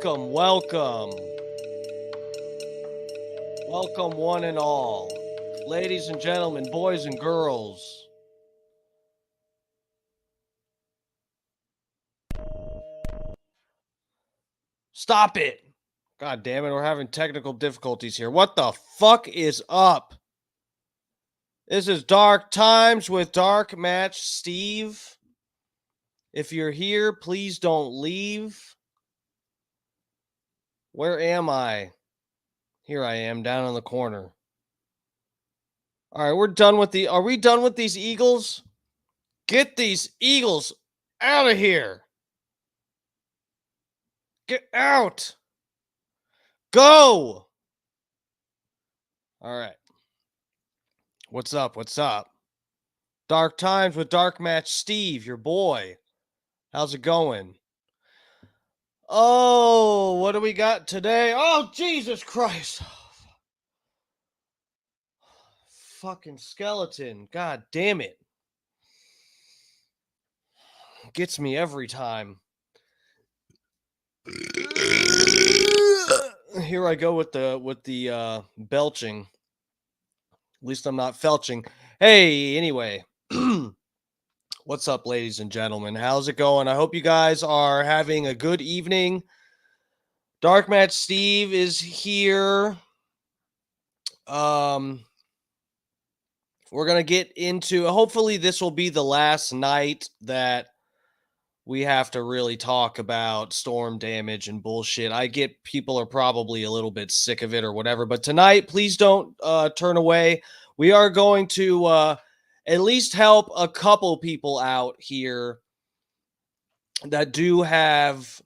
Welcome, welcome. Welcome, one and all. Ladies and gentlemen, boys and girls. Stop it. God damn it, we're having technical difficulties here. What the fuck is up? This is Dark Times with Dark Match Steve. If you're here, please don't leave. Where am I? Here I am, down in the corner. All right, we're done with are we done with these Eagles? Get these Eagles out of here. Get out. Go. All right. What's up? What's up? Dark Times with Dark Match Steve, your boy. How's it going? Oh, what do we got today? Oh, Jesus Christ. Fucking skeleton. God damn it. Gets me every time. Here I go with the belching. At least I'm not felching. Hey, anyway. What's up, ladies and gentlemen? How's it going? I hope you guys are having a good evening. Dark Match Steve is here. We're going to get into, hopefully this will be the last night that we have to really talk about storm damage and bullshit. I get people are probably a little bit sick of it or whatever, but tonight, please don't turn away. We are going to at least help a couple people out here that do have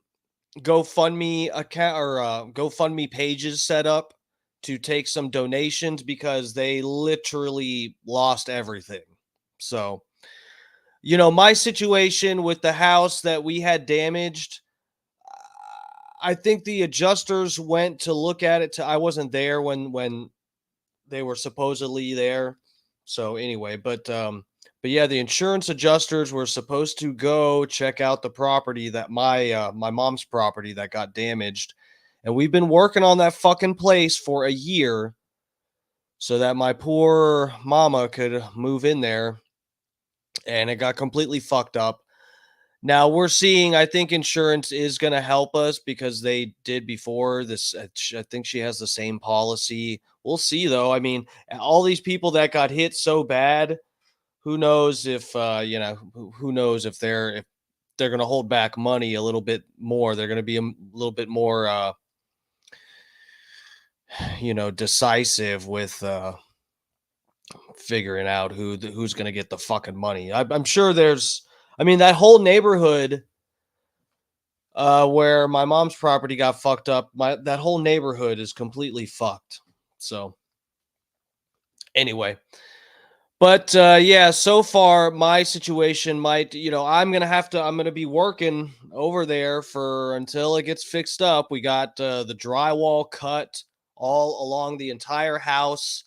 GoFundMe account or GoFundMe pages set up to take some donations because they literally lost everything. So, my situation with the house that we had damaged, I think the adjusters went to look at it. I wasn't there when they were supposedly there. So anyway, but yeah, the insurance adjusters were supposed to go check out the property that my mom's property that got damaged. And we've been working on that fucking place for a year so that my poor mama could move in there. And it got completely fucked up. Now we're seeing, I think insurance is going to help us because they did before this. I think she has the same policy. We'll see though. I mean, all these people that got hit so bad, who knows if, who knows if they're going to hold back money a little bit more. They're going to be a little bit more, decisive with, figuring out who's going to get the fucking money. I'm sure that whole neighborhood where my mom's property got fucked up, that whole neighborhood is completely fucked. So anyway, but yeah, so far my situation might, I'm going to be working over there until it gets fixed up. We got the drywall cut all along the entire house.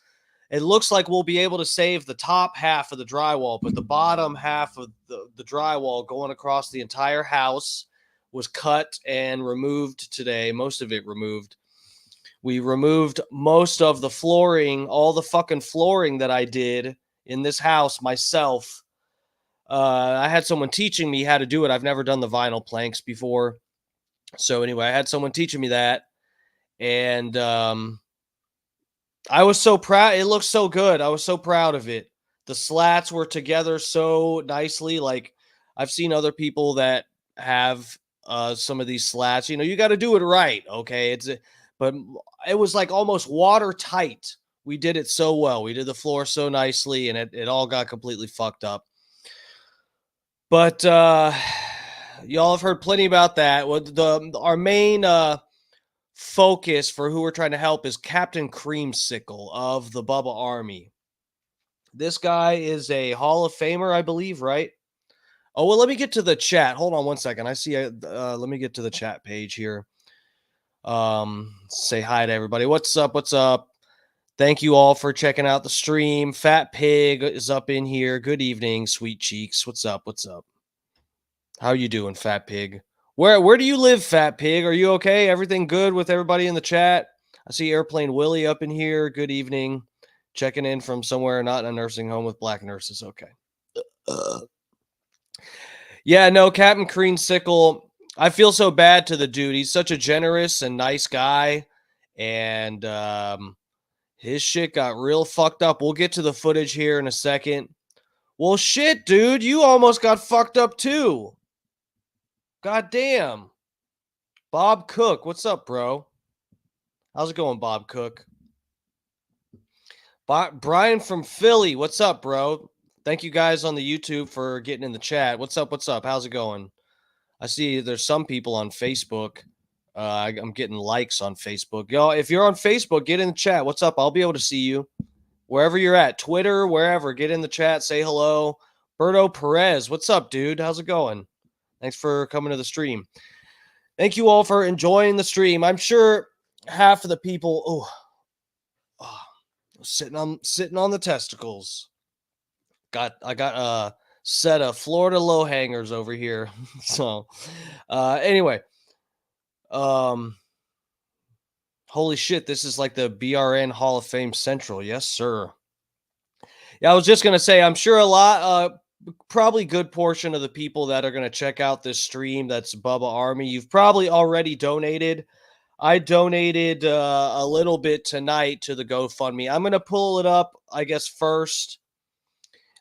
It looks like we'll be able to save the top half of the drywall, but the bottom half of the drywall going across the entire house was cut and removed today. Most of it removed. We removed most of the flooring, all the fucking flooring that I did in this house myself. I had someone teaching me how to do it. I've never done the vinyl planks before. So anyway, I had someone teaching me that. And I was so proud. It looked so good. I was so proud of it. The slats were together so nicely. Like I've seen other people that have some of these slats. You got to do it right. Okay. But it was like almost watertight. We did it so well. We did the floor so nicely and it all got completely fucked up. But y'all have heard plenty about that. Our main focus for who we're trying to help is Captain Creamsicle of the Bubba Army. This guy is a Hall of Famer, I believe, right? Oh, well, let me get to the chat. Hold on one second. I see. Let me get to the chat page here. Say hi to everybody. What's up? What's up? Thank you all for checking out the stream. Fat Pig is up in here. Good evening, sweet cheeks. What's up? What's up? How you doing, Fat Pig? Where do you live, Fat Pig? Are you okay? Everything good with everybody in the chat? I see Airplane Willie up in here. Good evening. Checking in from somewhere not in a nursing home with black nurses. Okay. Uh, yeah, no, Captain Creamsicle. I feel so bad to the dude. He's such a generous and nice guy. And his shit got real fucked up. We'll get to the footage here in a second. Well, shit, dude. You almost got fucked up too. God damn. Bob Cook. What's up, bro? How's it going, Bob Cook? Brian from Philly. What's up, bro? Thank you guys on the YouTube for getting in the chat. What's up? What's up? How's it going? I see there's some people on Facebook. I'm getting likes on Facebook. Y'all, if you're on Facebook, get in the chat. What's up? I'll be able to see you. Wherever you're at, Twitter, wherever, get in the chat, say hello. Berto Perez, what's up, dude? How's it going? Thanks for coming to the stream. Thank you all for enjoying the stream. I'm sure half of the people, sitting on the testicles. I got a set of Florida low hangers over here. So, anyway, holy shit, this is like the BRN Hall of Fame Central. Yes, sir. Yeah, I was just gonna say, I'm sure a lot, probably good portion of the people that are gonna check out this stream, that's Bubba Army. You've probably already donated. I donated a little bit tonight to the GoFundMe. I'm gonna pull it up, I guess, first,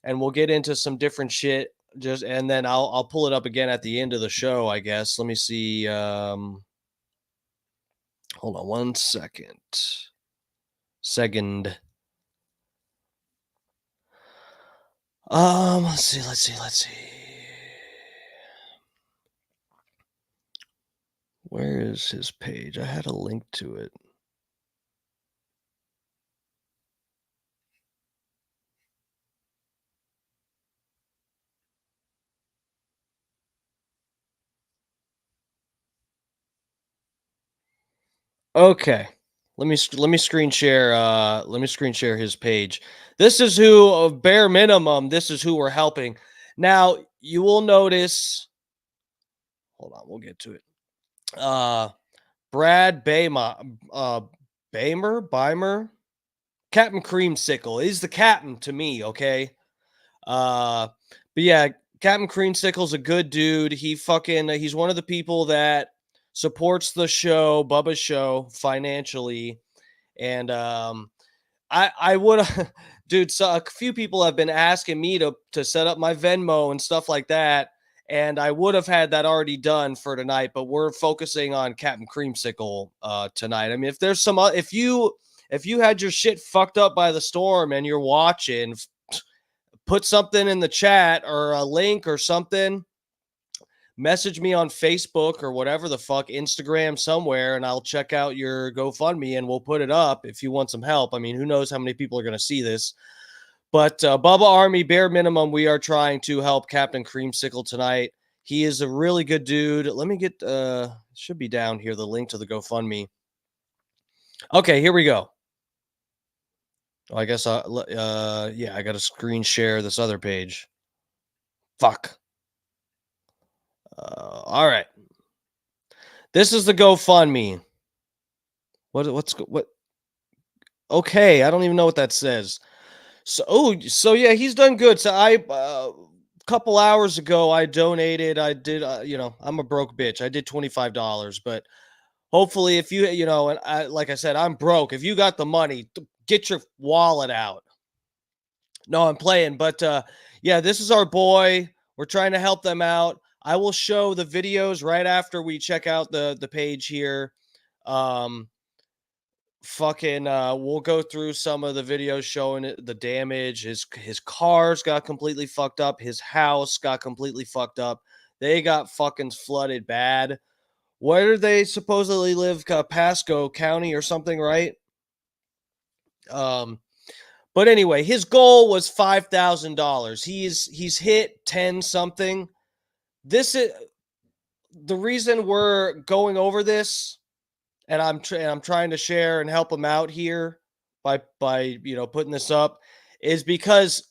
and we'll get into some different shit. And then I'll pull it up again at the end of the show, I guess. Let me see. Hold on one second. Let's see. Where is his page? I had a link to it. Okay. Let me screen share his page. This is who, bare minimum, this is who we're helping. Now, you will notice, hold on, we'll get to it. Brad Beimer, Captain Creamsicle. He's the captain to me, okay? But yeah, Captain Creamsicle's a good dude. He's one of the people that supports the show, Bubba's show, financially. And I would dude, so a few people have been asking me to set up my Venmo and stuff like that. And I would have had that already done for tonight, but we're focusing on Captain Creamsicle tonight. I mean, if there's some if you had your shit fucked up by the storm and you're watching, put something in the chat or a link or something. Message me on Facebook or whatever the fuck, Instagram somewhere, and I'll check out your GoFundMe and we'll put it up if you want some help. I mean, who knows how many people are going to see this. But Bubba Army, bare minimum, we are trying to help Captain Creamsicle tonight. He is a really good dude. Let me get, should be down here, the link to the GoFundMe. Okay, here we go. Oh, I guess, yeah, I got to screen share this other page. Fuck. All right. This is the GoFundMe. What? Okay, I don't even know what that says. So yeah, he's done good. So a couple hours ago, I donated. I did, I'm a broke bitch. I did $25, but hopefully, if and like I said, I'm broke. If you got the money, get your wallet out. No, I'm playing, but yeah, this is our boy. We're trying to help them out. I will show the videos right after we check out the page here. We'll go through some of the videos showing the damage. His cars got completely fucked up. His house got completely fucked up. They got fucking flooded bad. Where do they supposedly live? Pasco County or something, right? But anyway, his goal was $5,000. He's hit 10 something. This is the reason we're going over this, and I'm trying to share and help him out here by putting this up, is because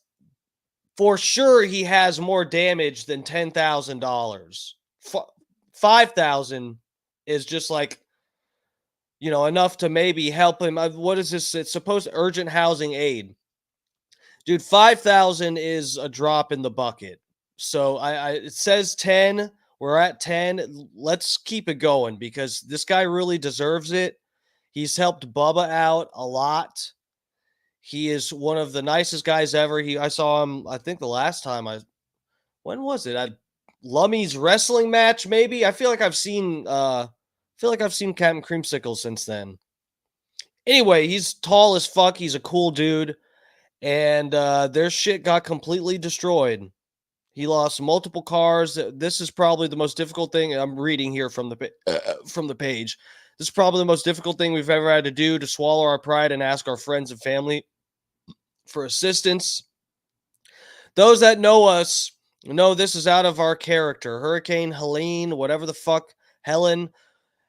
for sure he has more damage than $10,000. 5,000 is just like, enough to maybe help him. What is this? It's supposed urgent housing aid. Dude, 5,000 is a drop in the bucket. So it says 10. We're at 10. Let's keep it going because this guy really deserves it. He's helped Bubba out a lot. He is one of the nicest guys ever. I saw him, I think the last time when was it? At Lummy's wrestling match, maybe. I feel like I've seen Captain Creamsicle since then. Anyway, he's tall as fuck. He's a cool dude. And their shit got completely destroyed. He lost multiple cars. This is probably the most difficult thing. I'm reading here from the page. This is probably the most difficult thing we've ever had to do, to swallow our pride and ask our friends and family for assistance. Those that know us know this is out of our character. Hurricane Helene, whatever the fuck, Helen,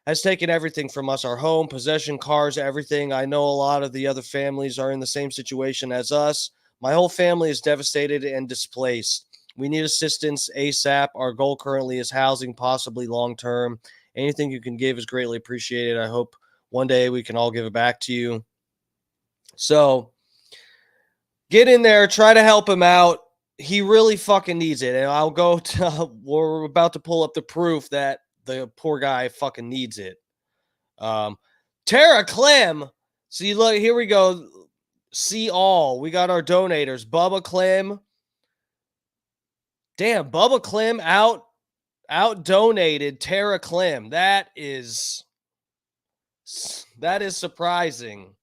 has taken everything from us, our home, possession, cars, everything. I know a lot of the other families are in the same situation as us. My whole family is devastated and displaced. We need assistance ASAP. Our goal currently is housing, possibly long term. Anything you can give is greatly appreciated. I hope one day we can all give it back to you. So get in there, try to help him out. He really fucking needs it. And I'll go to, we're about to pull up the proof that the poor guy fucking needs it. Tara Clem. See, look, here we go. See all. We got our donators. Bubba Clem. Damn, Bubba Clem out donated Tara Clem. That is surprising.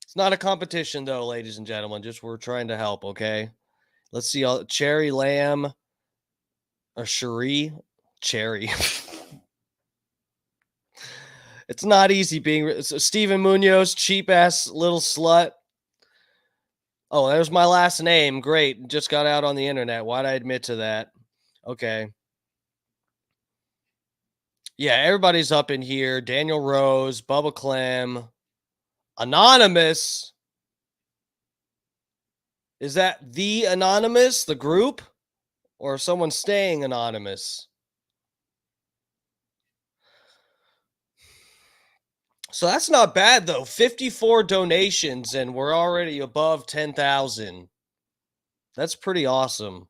It's not a competition though, ladies and gentlemen. Just we're trying to help, okay? Let's see. Cherry Lamb or Cherie. Cherry. It's not easy being Steven Munoz, cheap ass little slut. Oh, there's my last name. Great. Just got out on the internet. Why'd I admit to that? Okay. Yeah, everybody's up in here. Daniel Rose, Bubba Clem, Anonymous. Is that the Anonymous, the group? Or someone staying anonymous? So that's not bad, though. 54 donations, and we're already above 10,000. That's pretty awesome.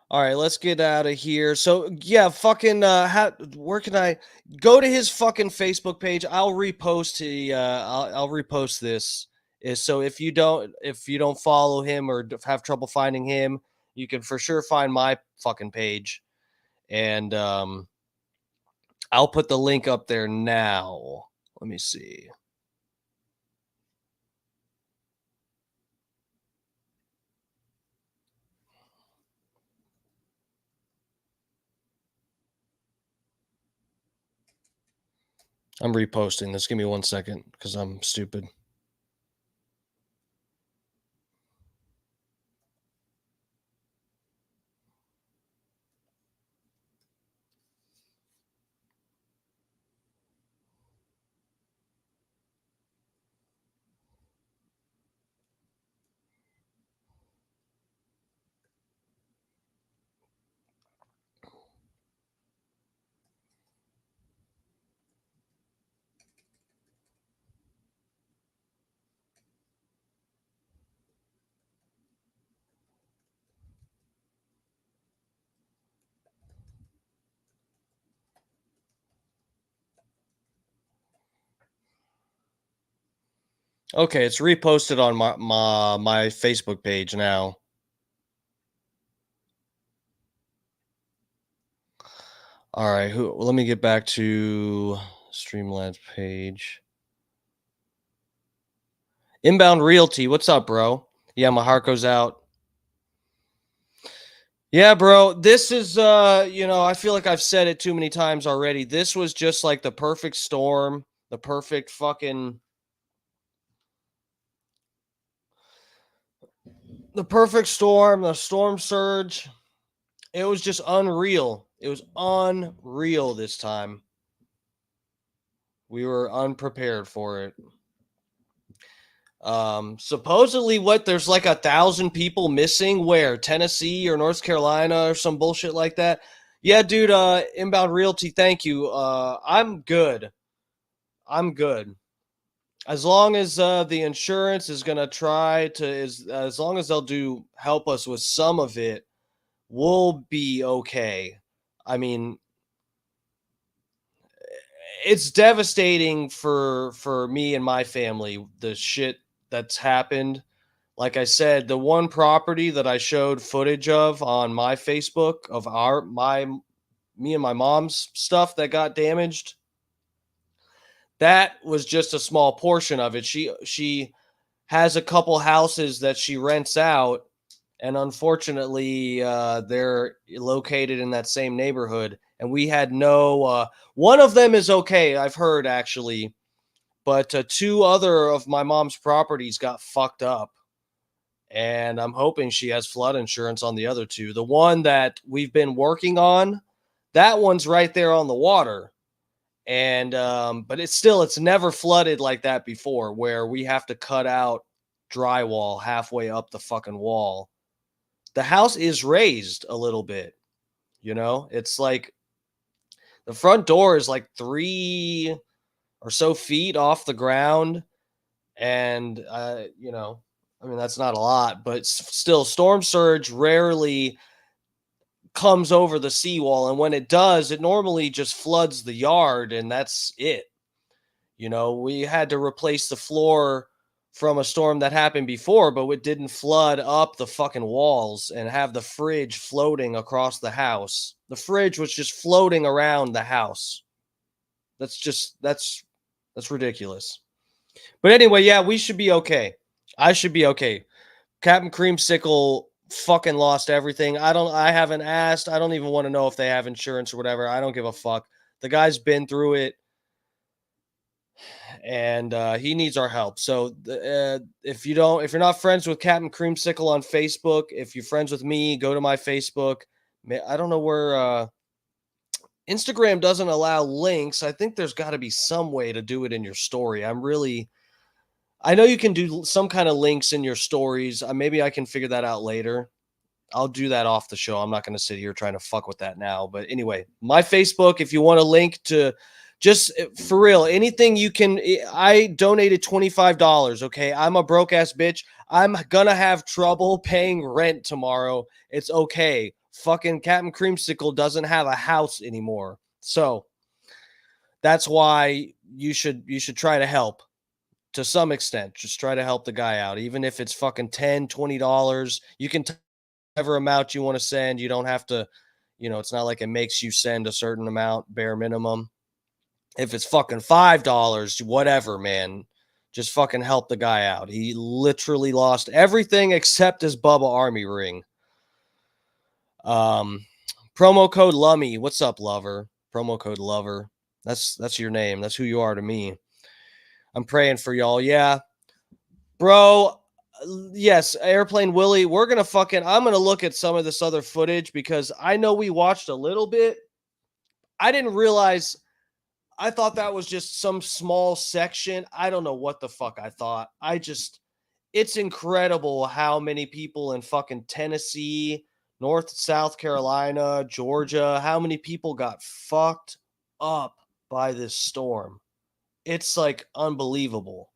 All right, let's get out of here. So yeah, fucking where can I go to his fucking Facebook page? I'll repost I'll repost this. So if you don't follow him or have trouble finding him, you can for sure find my fucking page. And I'll put the link up there now. Let me see. I'm reposting this. Give me 1 second because I'm stupid. Okay, it's reposted on my Facebook page now. All right, let me get back to Streamlabs page. Inbound Realty, what's up, bro? Yeah, my heart goes out. Yeah, bro, this is I feel like I've said it too many times already. This was just like the perfect storm, the perfect fucking the perfect storm, the storm surge. It was just unreal. It was unreal this time. We were unprepared for it. Supposedly, there's like 1,000 people missing. Where? Tennessee or North Carolina or some bullshit like that. Yeah, dude. Inbound Realty. Thank you. I'm good. I'm good. As long as the insurance is gonna try to, as long as they'll do help us with some of it, we'll be okay. I mean, it's devastating for me and my family, the shit that's happened. Like I said, the one property that I showed footage of on my Facebook of our my me and my mom's stuff that got damaged, that was just a small portion of it. She has a couple houses that she rents out, and unfortunately, they're located in that same neighborhood. And we had no. One of them is okay, I've heard actually, but two other of my mom's properties got fucked up. And I'm hoping she has flood insurance on the other two. The one that we've been working on, that one's right there on the water. And but it's never flooded like that before, where we have to cut out drywall halfway up the fucking wall. The house is raised a little bit, it's like the front door is like 3 or so feet off the ground. And I mean, that's not a lot, but still, storm surge rarely comes over the seawall, and when it does, it normally just floods the yard, and that's it. We had to replace the floor from a storm that happened before, but it didn't flood up the fucking walls and have the fridge floating across the house. The fridge was just floating around the house. That's ridiculous. But anyway, yeah, we should be okay. I should be okay. Captain Creamsicle fucking lost everything. I haven't asked. I don't even want to know if they have insurance or whatever. I don't give a fuck. The guy's been through it, and he needs our help. So if you're not friends with Captain Creamsicle on Facebook, if you're friends with me, go to my Facebook. I don't know where Instagram doesn't allow links. I think there's got to be some way to do it in your story. I know you can do some kind of links in your stories. Maybe I can figure that out later. I'll do that off the show. I'm not going to sit here trying to fuck with that now. But anyway, my Facebook, if you want a link to just for real, anything you can. I donated $25. Okay. I'm a broke ass bitch. I'm going to have trouble paying rent tomorrow. It's okay. Fucking Captain Creamsicle doesn't have a house anymore. So that's why you should try to help. To some extent, just try to help the guy out, even if it's fucking $10, $20. You can whatever amount you want to send. You don't have to, it's not like it makes you send a certain amount, bare minimum. If it's fucking $5, whatever, man, just fucking help the guy out. He literally lost everything except his Bubba Army ring. Promo code Lummy. What's up, lover? Promo code lover. That's your name. That's who you are to me. I'm praying for y'all. Yeah. Bro, yes, Airplane Willie. I'm going to look at some of this other footage because I know we watched a little bit. I didn't realize, I thought that was just some small section. I don't know what the fuck I thought. It's incredible how many people in fucking Tennessee, South Carolina, Georgia, how many people got fucked up by this storm. It's like unbelievable.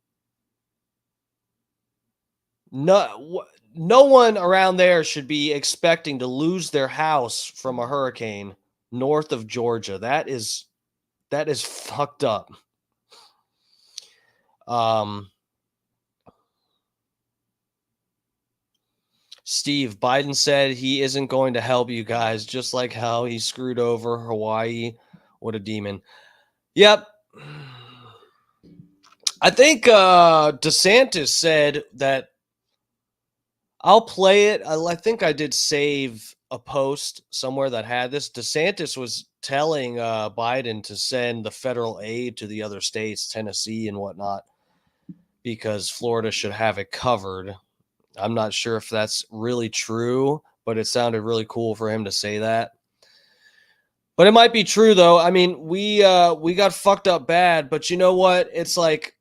No one around there should be expecting to lose their house from a hurricane north of Georgia. That is fucked up. Steve, Biden said he isn't going to help you guys, just like how he screwed over Hawaii. What a demon. Yep. I think DeSantis said that, I'll play it. I think I did save a post somewhere that had this. DeSantis was telling Biden to send the federal aid to the other states, Tennessee and whatnot, because Florida should have it covered. I'm not sure if that's really true, but it sounded really cool for him to say that. But it might be true, though. I mean, we got fucked up bad, but you know what? It's like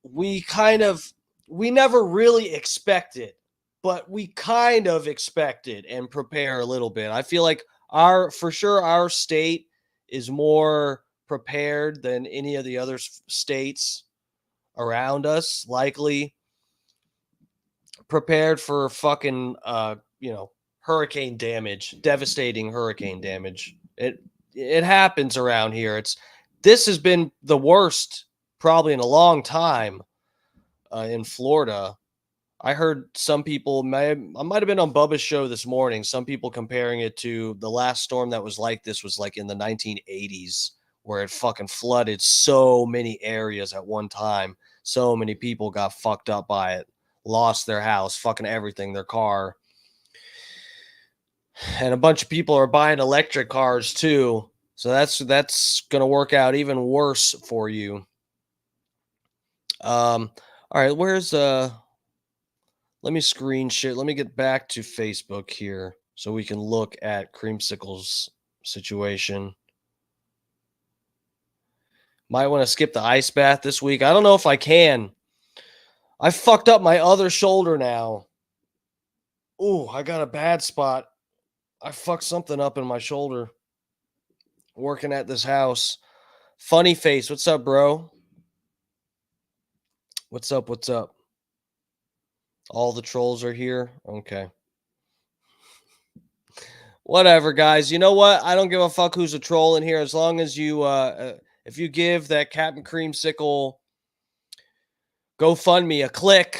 we kind of we never really expect it, but we kind of expect it and prepare a little bit. I feel like for sure our state is more prepared than any of the other states around us, likely prepared for fucking hurricane damage, devastating hurricane damage. It happens around here. This has been the worst probably in a long time in Florida. I heard some people I might have been on Bubba's show this morning. Some people comparing it to the last storm that was like this was like in the 1980s, where it fucking flooded so many areas at one time. So many people got fucked up by it, lost their house, fucking everything, their car. And a bunch of people are buying electric cars too. So that's going to work out even worse for you. All right, where's let me screen share. Let me get back to Facebook here so we can look at Creamsicle's situation. Might want to skip the ice bath this week. I don't know if I can. I fucked up my other shoulder now. Ooh, I got a bad spot. I fucked something up in my shoulder working at this house. Funny face. What's up, bro? What's up? What's up? All the trolls are here. Okay. Whatever, guys. You know what? I don't give a fuck who's a troll in here as long as you if you give that Captain Creamsicle GoFundMe a click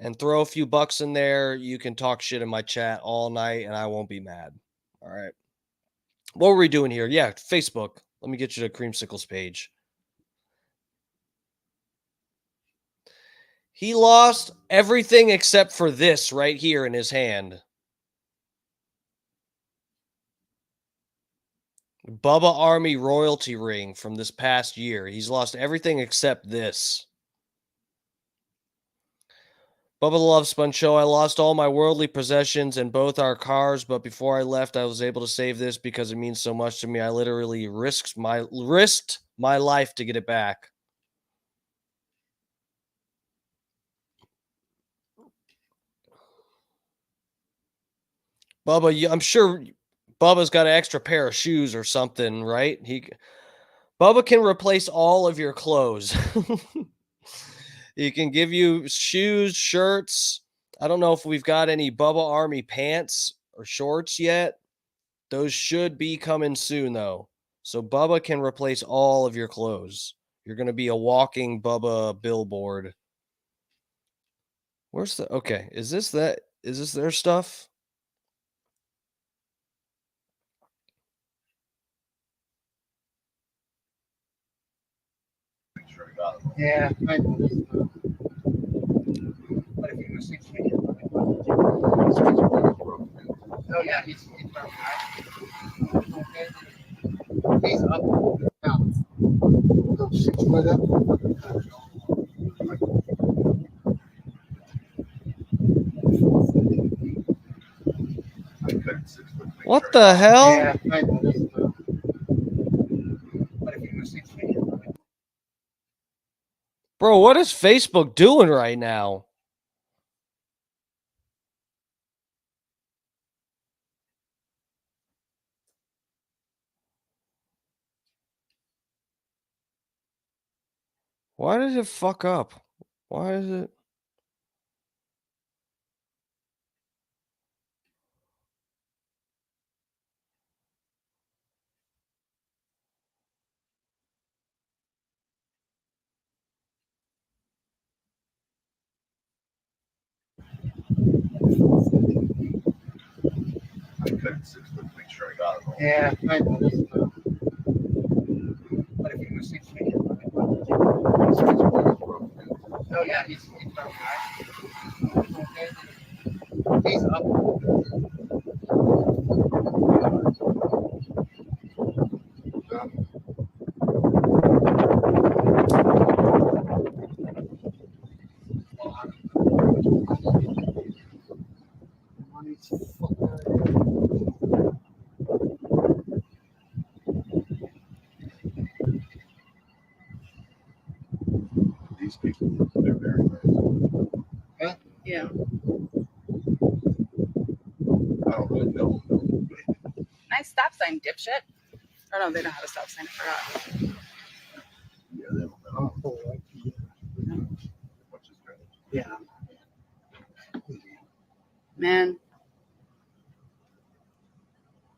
and throw a few bucks in there, you can talk shit in my chat all night and I won't be mad. All right. What were we doing here? Yeah, Facebook. Let me get you to Creamsicle's page. He lost everything except for this right here in his hand. Bubba Army royalty ring from this past year. He's lost everything except this. Bubba the Love Sponge Show. I lost all my worldly possessions and both our cars, but before I left, I was able to save this because it means so much to me. I literally risked my life to get it back. Bubba, I'm sure Bubba's got an extra pair of shoes or something, right? Bubba can replace all of your clothes. He can give you shoes, shirts. I don't know if we've got any Bubba Army pants or shorts yet. Those should be coming soon, though. So Bubba can replace all of your clothes. You're going to be a walking Bubba billboard. Where's the... Okay, is this their stuff? Yeah, I know this. But if you see oh yeah, he's okay. He's up now. So 6 foot up. What the hell? Yeah, I know this. But if you see Bro, what is Facebook doing right now? Why did it fuck up? Why is it? yeah, I know this. But if you see oh yeah, he's okay. He's up. These people, they're very nice. Yeah. I don't really know. Nice stop sign, dipshit. Or no, they don't have a stop sign. I forgot. Yeah, they don't know. Which is great. Yeah. Man,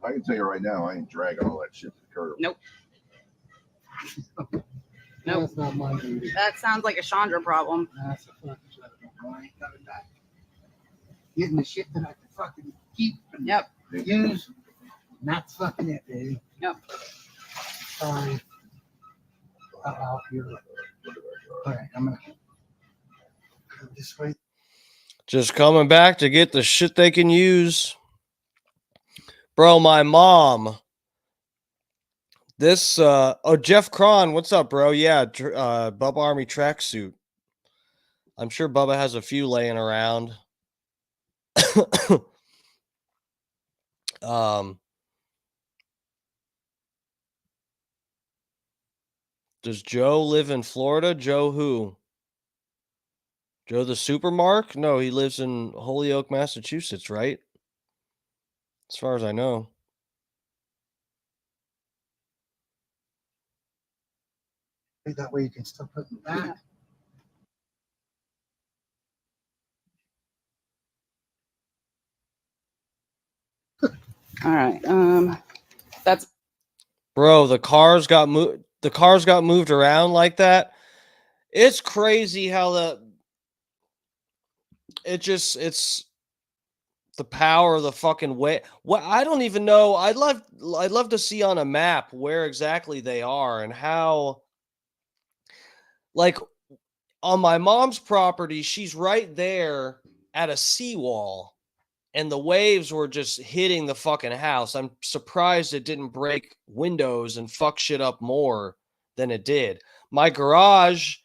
I can tell you right now, I ain't dragging all that shit to the curb. nope. No, Nope. that's not my duty. That sounds like a Chandra problem. That's a fucking joke. I ain't coming back. Getting the shit that I can fucking keep and Yep. use. And that's fucking it, baby. Yep. Sorry. I'll hear it. All right, I'm gonna go this way. Just coming back to get the shit they can use. Bro, my mom. This Jeff Cron, what's up, bro? Yeah, Bubba Army tracksuit. I'm sure Bubba has a few laying around. Does Joe live in Florida? Joe who? Joe the Supermark? No, he lives in Holyoke, Massachusetts, right? As far as I know. That way you can still put them back. All right. That's Bro, the cars got moved. The cars got moved around like that. It's crazy how it's the power of the fucking way. What I don't even know. I'd love to see on a map where exactly they are and how. Like on my mom's property, she's right there at a seawall, and the waves were just hitting the fucking house. I'm surprised it didn't break windows and fuck shit up more than it did. My garage,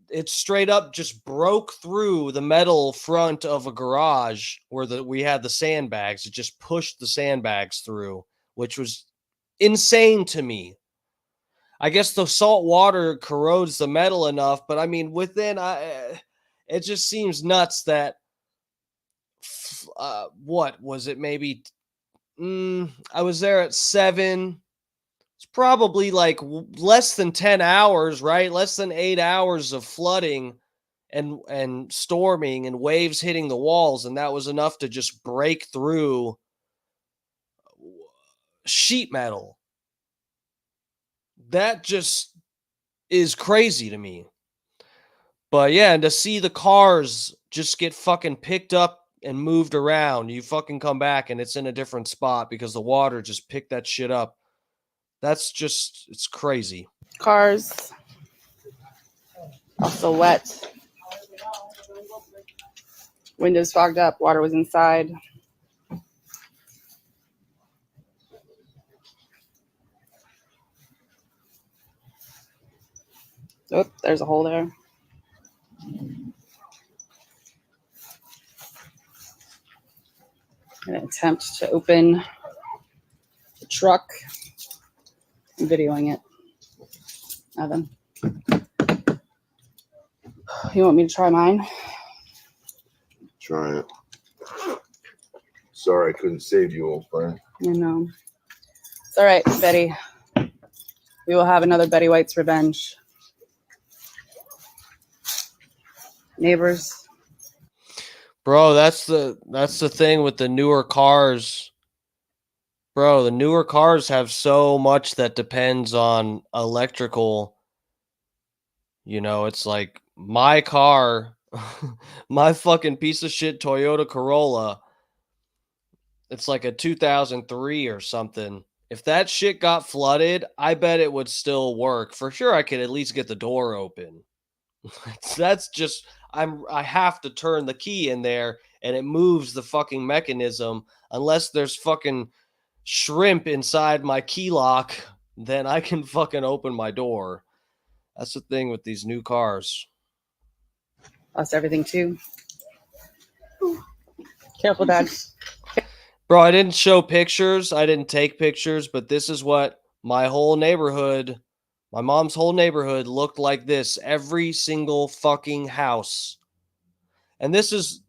it straight up just broke through the metal front of a garage where we had the sandbags. It just pushed the sandbags through, which was insane to me. I guess the salt water corrodes the metal enough, but I mean, it just seems nuts that what was it? Maybe I was there at 7. It's probably like less than 10 hours, right? Less than 8 hours of flooding and storming and waves hitting the walls, and that was enough to just break through sheet metal. That just is crazy to me. But yeah, and to see the cars just get fucking picked up and moved around, you fucking come back and it's in a different spot because the water just picked that shit up. That's just, it's crazy. cars. Also wet. Windows fogged up. Water was inside. Oh, there's a hole there. An attempt to open the truck. I'm videoing it. Evan. You want me to try mine? Try it. Sorry I couldn't save you, old friend. I know. It's all right, Betty. We will have another Betty White's revenge. Neighbors. Bro, that's the thing with the newer cars. Bro, the newer cars have so much that depends on electrical. You know, it's like my car, my fucking piece of shit Toyota Corolla. It's like a 2003 or something. If that shit got flooded, I bet it would still work. For sure, I could at least get the door open. That's just I have to turn the key in there and it moves the fucking mechanism. Unless there's fucking shrimp inside my key lock, then I can fucking open my door. That's the thing with these new cars. Lost everything too. Careful, Dad. Bro, I didn't show pictures. I didn't take pictures, but this is what my whole neighborhood, my mom's whole neighborhood looked like this. Every single fucking house. And this is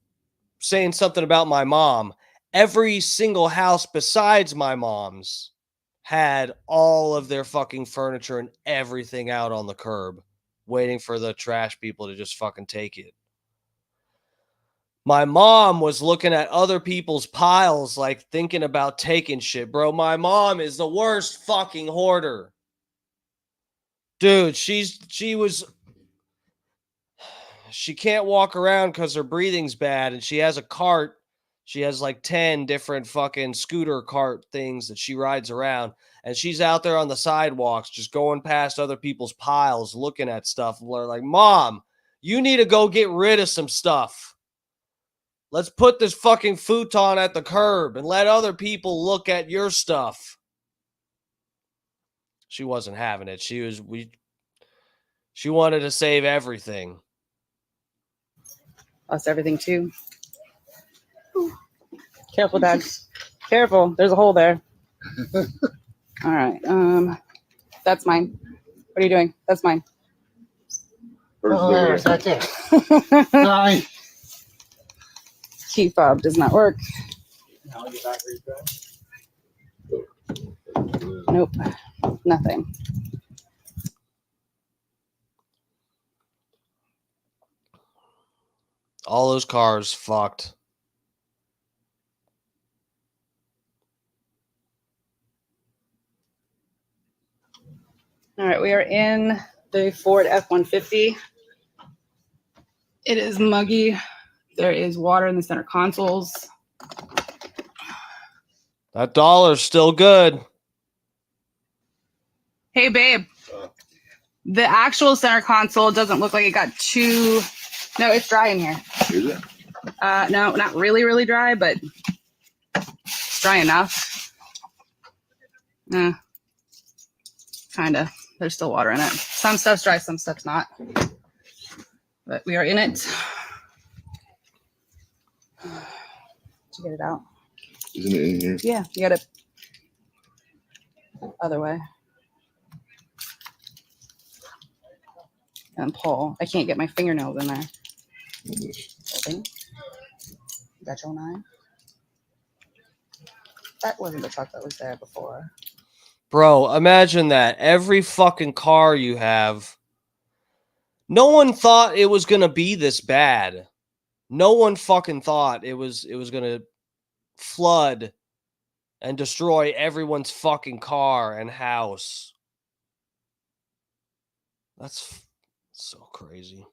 saying something about my mom. Every single house besides my mom's had all of their fucking furniture and everything out on the curb, waiting for the trash people to just fucking take it. My mom was looking at other people's piles, like thinking about taking shit. Bro, my mom is the worst fucking hoarder. Dude, she can't walk around because her breathing's bad, and she has a cart. She has like 10 different fucking scooter cart things that she rides around, and she's out there on the sidewalks just going past other people's piles, looking at stuff. And we're like, Mom, you need to go get rid of some stuff. Let's put this fucking futon at the curb and let other people look at your stuff. She wasn't having it. She wanted to save everything. Lost everything too. Careful, Dad. Careful. There's a hole there. All right. That's mine. What are you doing? That's mine. Oh, there's right there. Sorry. Key fob does not work. Nope. Nothing. All those cars fucked. All right, we are in the Ford F-150. It is muggy. There is water in the center consoles. That dollar's still good. Hey, babe. The actual center console doesn't look like it got too... No, it's dry in here. Is it? No, not really, really dry, but it's dry enough. Kind of. There's still water in it. Some stuff's dry, some stuff's not. But we are in it. Did you get it out? Isn't it in here? Yeah, you got it. Other way. And pull. I can't get my fingernails in there. Holding. Got your knife. That wasn't the truck that was there before. Bro, imagine that. Every fucking car you have. No one thought it was going to be this bad. No one fucking thought it was going to flood and destroy everyone's fucking car and house. That's so crazy.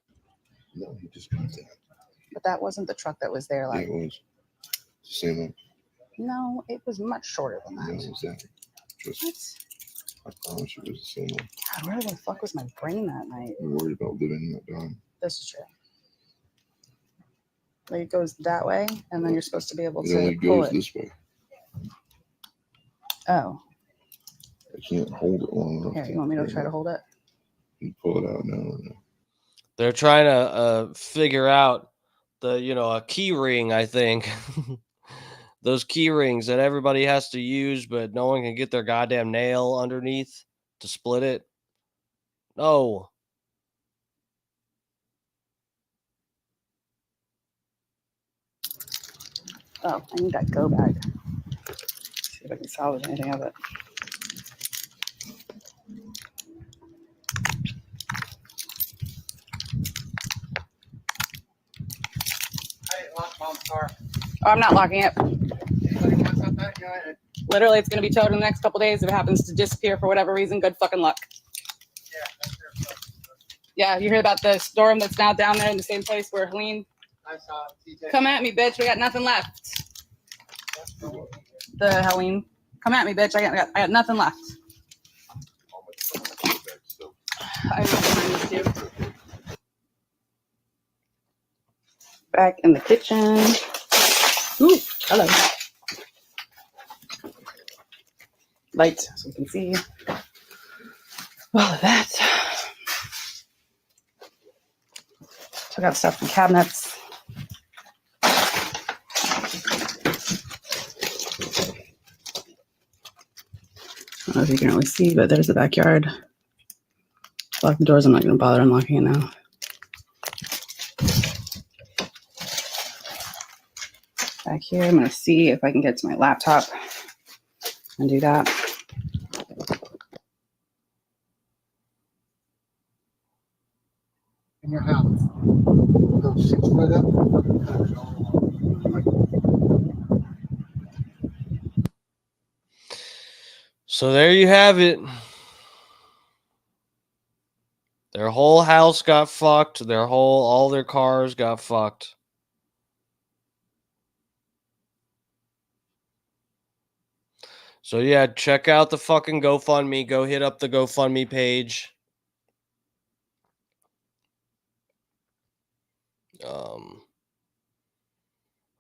No, he just got that. But that wasn't the truck that was there. Yeah, Like, it was. It's the same one. no, it was much shorter than No, that. exactly. Just, What? I promise you it was the same one. God, where the fuck was my brain that night? You're worried about living that down. This is true. Like it goes that way, and then you're supposed to be able It only to pull goes it. this way. Oh, I can't hold it long enough. here, you want me to try to hold it? You pull it out now. They're trying to figure out a key ring, I think. Those key rings that everybody has to use, but no one can get their goddamn nail underneath to split it. No. Oh, I need that go bag. See if I can salvage anything of it. I locked Mom's car. Oh, I'm not locking it. Anybody wants up that guy? Literally, it's going to be towed in the next couple days. If it happens to disappear for whatever reason, good fucking luck. Yeah, that's their stuff. Yeah, you heard about the storm that's now down there in the same place where Helene. I saw it. TJ. Come at me, bitch. We got nothing left. The Helene. Come at me, bitch. I got nothing left. I know these two. Back in the kitchen. Ooh, hello. Light so we can see all of that. Took out stuff from cabinets. I don't know if you can really see, but there's the backyard. Lock the doors. I'm not going to bother unlocking it now. back here. I'm going to see if I can get to my laptop and do that. In your house. Go 6 foot up and fucking cut it all off. So there you have it. Their whole house got fucked. All their cars got fucked. So yeah, check out the fucking GoFundMe. Go hit up the GoFundMe page. All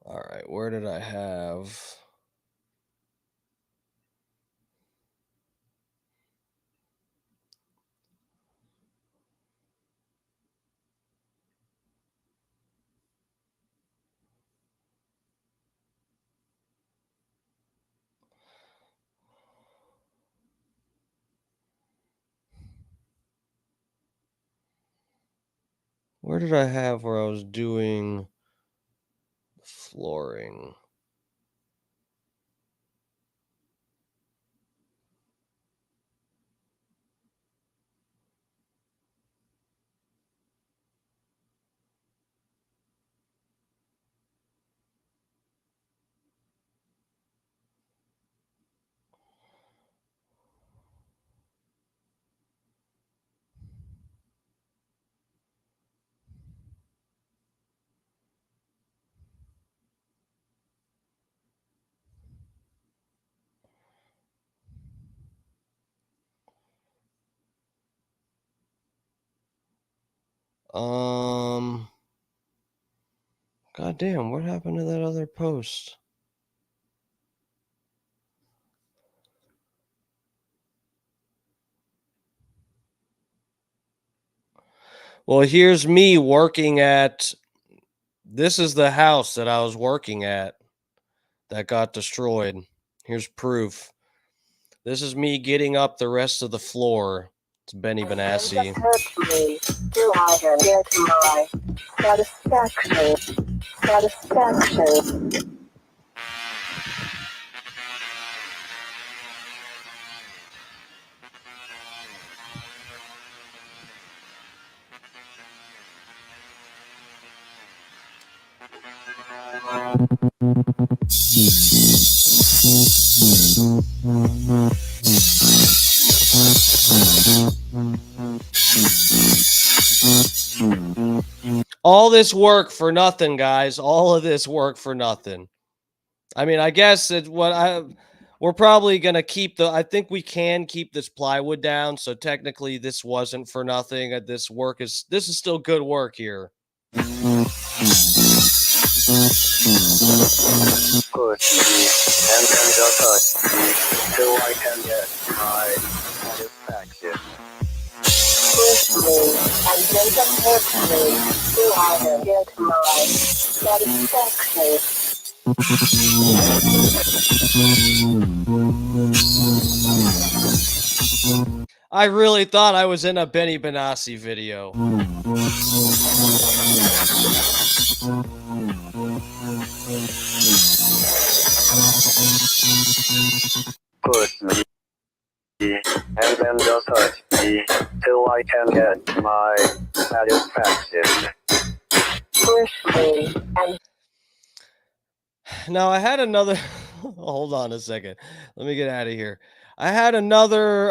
right, where did I have? Where did I have where I was doing flooring? God damn, what happened to that other post? Well, here's me working at. This is the house that I was working at that got destroyed. Here's proof. This is me getting up the rest of the floor. It's Benny Benassi. Do I get my satisfaction? Satisfaction. All this work for nothing, guys. All of this work for nothing. I mean, I guess we're probably gonna keep I think we can keep this plywood down. So technically, this wasn't for nothing. This is still good work here. Push me and then just touch me so I can get my satisfaction. Push me and then just hurt me so I can get my satisfaction. I really thought I was in a Benny Benassi video. Push me and then just touch me till I can get my satisfaction. Push me and Now I had another. Hold on a second. Let me get out of here. I had another.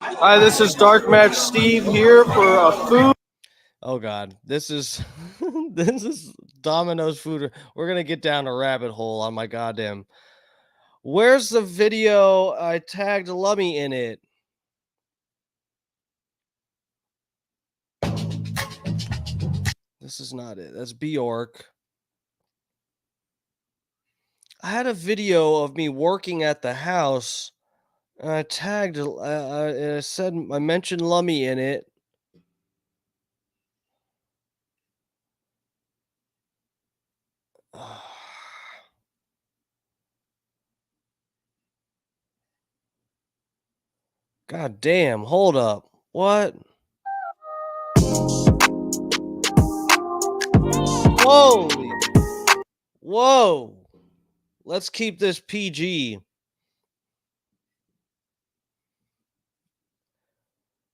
Hi, this is Dark Match Steve here for a food. Oh God, this is this is Domino's food. We're gonna get down a rabbit hole on my goddamn. Where's the video? I tagged Lummy in it. This is not it. That's Bjork. I had a video of me working at the house. And I tagged. I said I mentioned Lummy in it. God damn! Hold up. What? Holy Whoa. Let's keep this PG.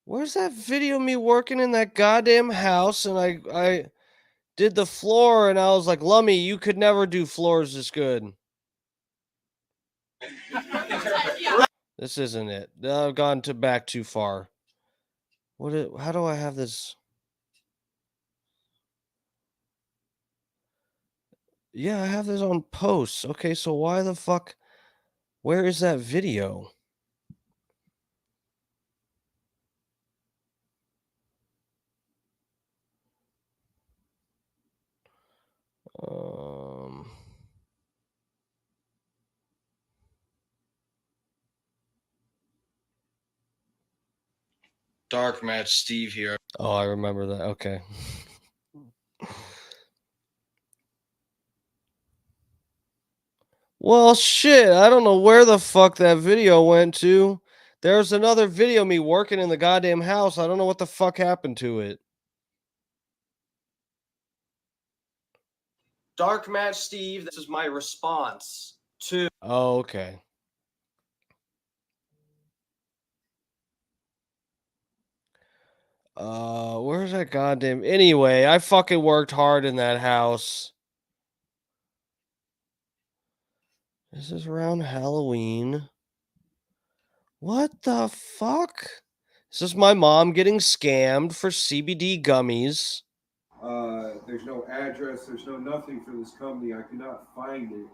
Where's that video of me working in that goddamn house and I did the floor and I was like, Lummy, you could never do floors this good. This isn't it. I've gone back too far. How do I have this? Yeah, I have this on posts. Okay, so why the fuck? Where is that video? Um, Dark Match Steve here. Oh, I remember that. Okay. Well, shit, I don't know where the fuck that video went to. There's another video of me working in the goddamn house. I don't know what the fuck happened to it. Dark Match Steve, this is my response to. Oh, okay. Where's that goddamn. Anyway, I fucking worked hard in that house. This is around Halloween. What the fuck? This is my mom getting scammed for CBD gummies. There's no address, there's no nothing for this company. I could not find it.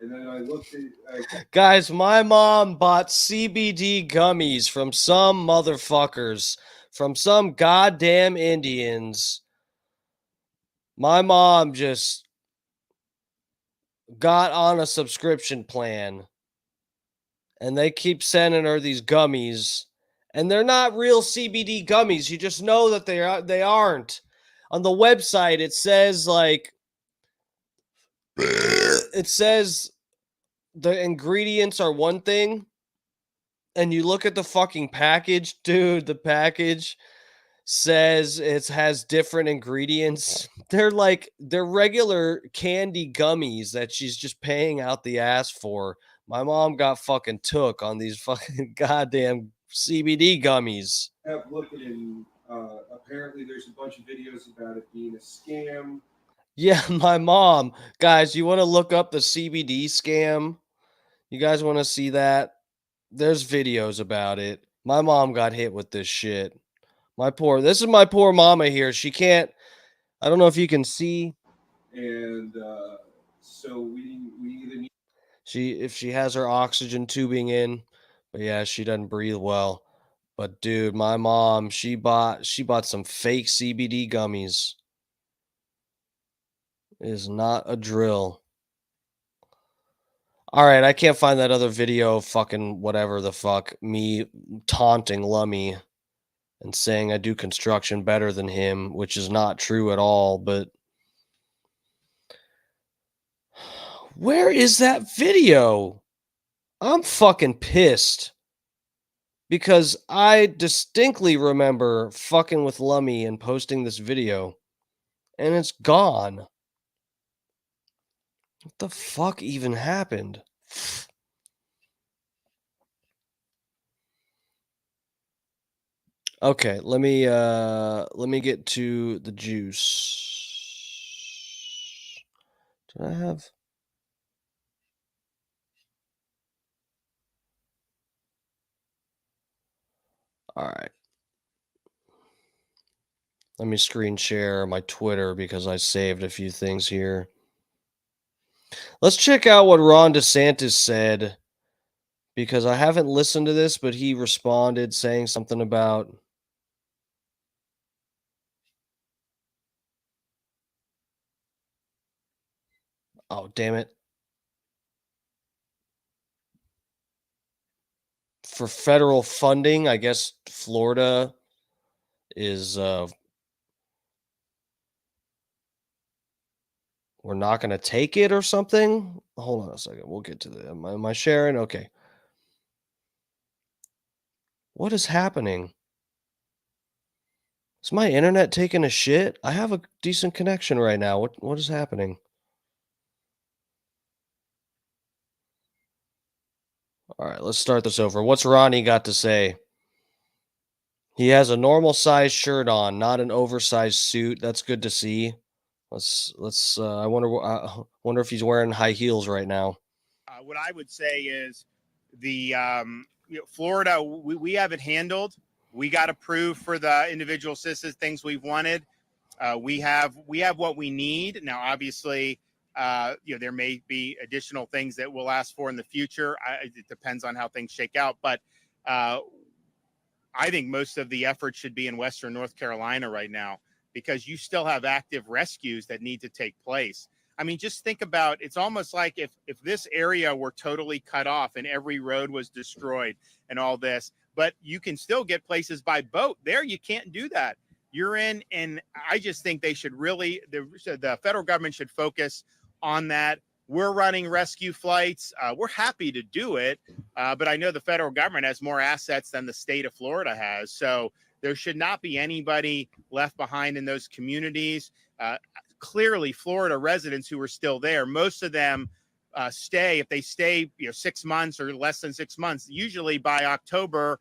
And then I looked at Guys, my mom bought CBD gummies from some motherfuckers, from some goddamn Indians. My mom just got on a subscription plan and they keep sending her these gummies, and they're not real CBD gummies. You just know that they aren't. On the website, it says like it says the ingredients are one thing, and you look at the fucking package, dude, the package says it has different ingredients. They're regular candy gummies that she's just paying out the ass for. My mom got fucking took on these fucking goddamn CBD gummies. kept looking, and apparently there's a bunch of videos about it being a scam. Yeah, my mom. Guys, you want to look up the CBD scam? You guys want to see that? There's videos about it. My mom got hit with this shit. This is my poor mama here. She can't, I don't know if you can see. And so we either need If she has her oxygen tubing in, but yeah, she doesn't breathe well. But dude, my mom, she bought some fake CBD gummies. It is not a drill. All right, I can't find that other video of fucking whatever the fuck, me taunting Lummy and saying I do construction better than him, which is not true at all, but where is that video? I'm fucking pissed because I distinctly remember fucking with Lummy and posting this video, and it's gone. What the fuck even happened? Okay, let me get to the juice. Did I have? All right. Let me screen share my Twitter because I saved a few things here. Let's check out what Ron DeSantis said, because I haven't listened to this, but he responded saying something about oh, damn it. For federal funding, I guess Florida is we're not going to take it or something. Hold on a second. We'll get to the. Am I sharing? Okay. What is happening? Is my internet taking a shit? I have a decent connection right now. What is happening? All right, let's start this over. What's Ronnie got to say? He has a normal size shirt on, not an oversized suit. That's good to see. Let's. I wonder if he's wearing high heels right now. What I would say is the Florida, we have it handled. We got approved for the individual citizens things we've wanted. We have what we need now. Obviously, there may be additional things that we'll ask for in the future. It depends on how things shake out, but I think most of the effort should be in Western North Carolina right now, because you still have active rescues that need to take place. I mean, just think about, it's almost like if this area were totally cut off and every road was destroyed and all this, but you can still get places by boat. There, you can't do that. You're in, and I just think they should really, the federal government should focus on that. We're running rescue flights. We're happy to do it, but I know the federal government has more assets than the state of Florida has. So there should not be anybody left behind in those communities. Clearly, Florida residents who are still there, most of them stay. If they stay 6 months or less than 6 months, usually by October,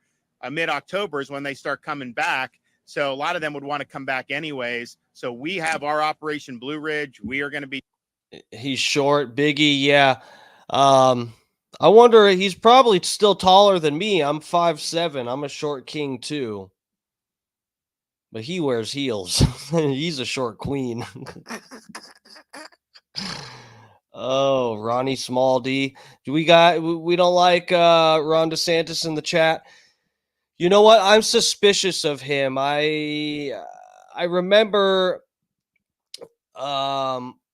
mid-October is when they start coming back. So a lot of them would want to come back anyways. So we have our Operation Blue Ridge. We are going to be. He's short, Biggie. Yeah. I wonder, he's probably still taller than me. I'm 5'7". I'm a short king too. But he wears heels. He's a short queen. Oh, Ronnie Small D. We don't like Ron DeSantis in the chat. You know what? I'm suspicious of him. I remember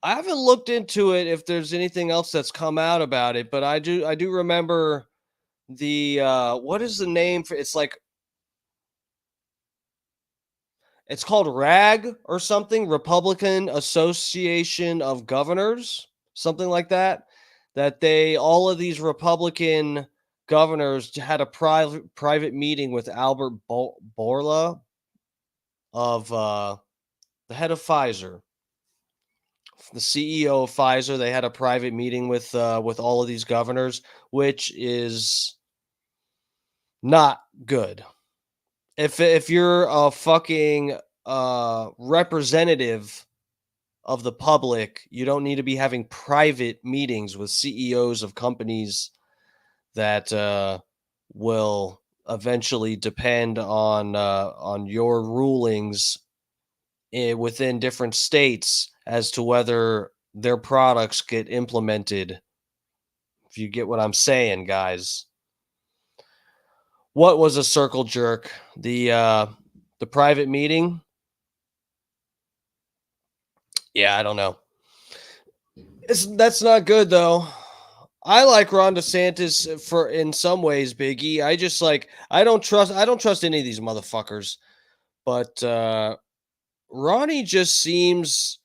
I haven't looked into it if there's anything else that's come out about it, but I do remember the what is the name for it's called RAG or something, Republican Association of Governors, something like that. That all of these Republican governors had a private meeting with Albert Bourla of the head of Pfizer, the CEO of Pfizer. They had a private meeting with all of these governors, which is not good. If you're a fucking representative of the public, you don't need to be having private meetings with CEOs of companies that will eventually depend on your rulings within different states as to whether their products get implemented. If you get what I'm saying, guys. What was a circle jerk? The private meeting? Yeah, I don't know. That's not good though. I like Ron DeSantis for in some ways, Biggie. I don't trust any of these motherfuckers. But Ronnie just seems,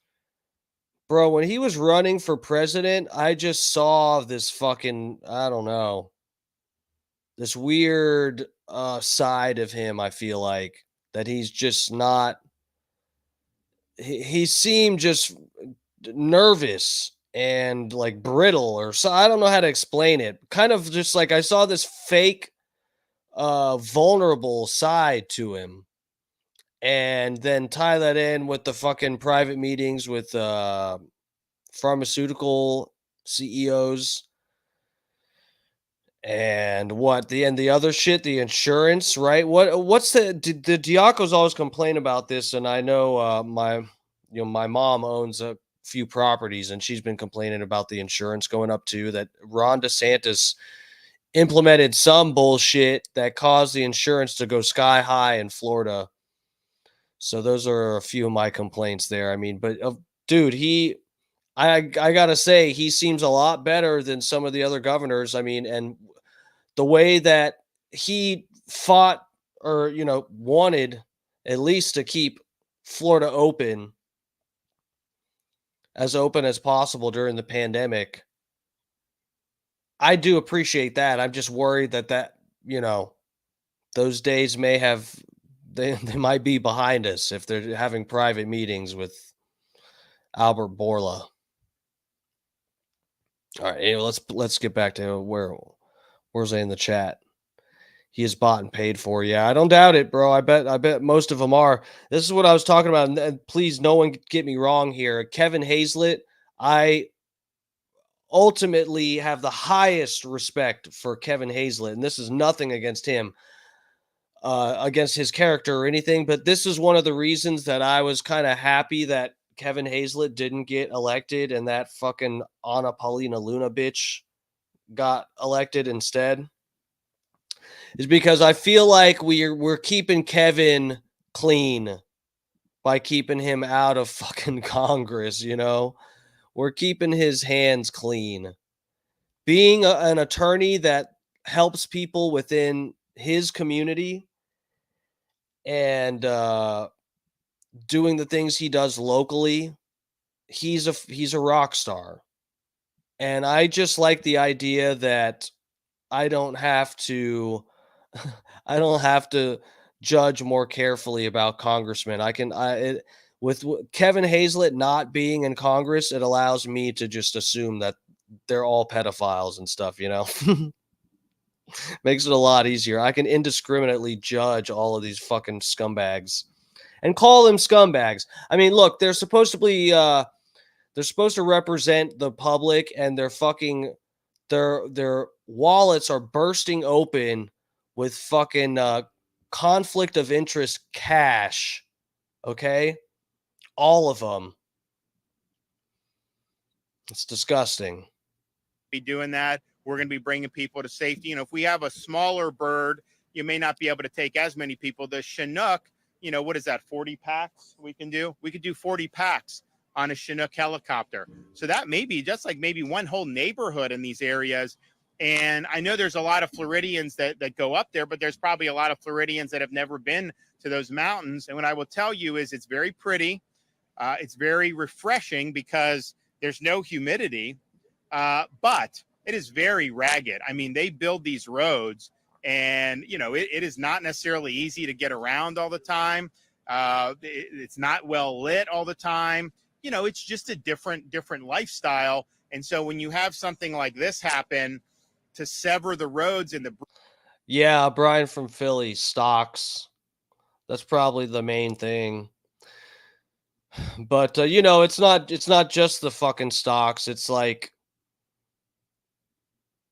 bro, when he was running for president, I just saw this fucking, I don't know, this weird side of him. I feel like that he's just not, he seemed just nervous and like brittle, or so. I don't know how to explain it. Kind of just like I saw this fake vulnerable side to him, and then tie that in with the fucking private meetings with pharmaceutical CEOs and the other shit, the insurance, right? What's the Diacos always complain about this, and I know my mom owns a few properties, and she's been complaining about the insurance going up too. That Ron DeSantis implemented some bullshit that caused the insurance to go sky high in Florida. So those are a few of my complaints there. I mean, but dude, I gotta say, he seems a lot better than some of the other governors. I mean, and the way that he fought or, wanted at least to keep Florida open as possible during the pandemic. I do appreciate that. I'm just worried that those days may have, they might be behind us if they're having private meetings with Albert Bourla. All right, let's get back to where Where's they in the chat? He is bought and paid for. Yeah, I don't doubt it, bro. I bet most of them are. This is what I was talking about. And please, no one get me wrong here. Kevin Hazlett, I ultimately have the highest respect for Kevin Hazlett, and this is nothing against him, against his character or anything, but this is one of the reasons that I was kind of happy that Kevin Hazlett didn't get elected and that fucking Anna Paulina Luna bitch got elected instead, is because I feel like we're keeping Kevin clean by keeping him out of fucking Congress, you know? We're keeping his hands clean. Being an attorney that helps people within his community and doing the things he does locally, he's a rock star. And I just like the idea that I don't have to I don't have to judge more carefully about congressmen. With Kevin Hazlett not being in Congress, it allows me to just assume that they're all pedophiles and stuff, you know. Makes it a lot easier. I can indiscriminately judge all of these fucking scumbags and call them scumbags. I mean, look, they're supposed to represent the public, and their wallets are bursting open with fucking conflict of interest cash. Okay? All of them. It's disgusting. Be doing that. We're going to be bringing people to safety. You know, if we have a smaller bird, you may not be able to take as many people. The Chinook, you know, what is that, 40 packs we can do? We could do 40 packs on a Chinook helicopter. So that may be just like maybe one whole neighborhood in these areas. And I know there's a lot of Floridians that go up there, but there's probably a lot of Floridians that have never been to those mountains. And what I will tell you is it's very pretty. It's very refreshing because there's no humidity, but it is very ragged. I mean, they build these roads and, you know, it is not necessarily easy to get around all the time. It's not well lit all the time. You know, it's just a different lifestyle. And so when you have something like this happen to sever the roads in the... Yeah, Brian from Philly, stocks. That's probably the main thing. But you know, it's not just the fucking stocks. It's like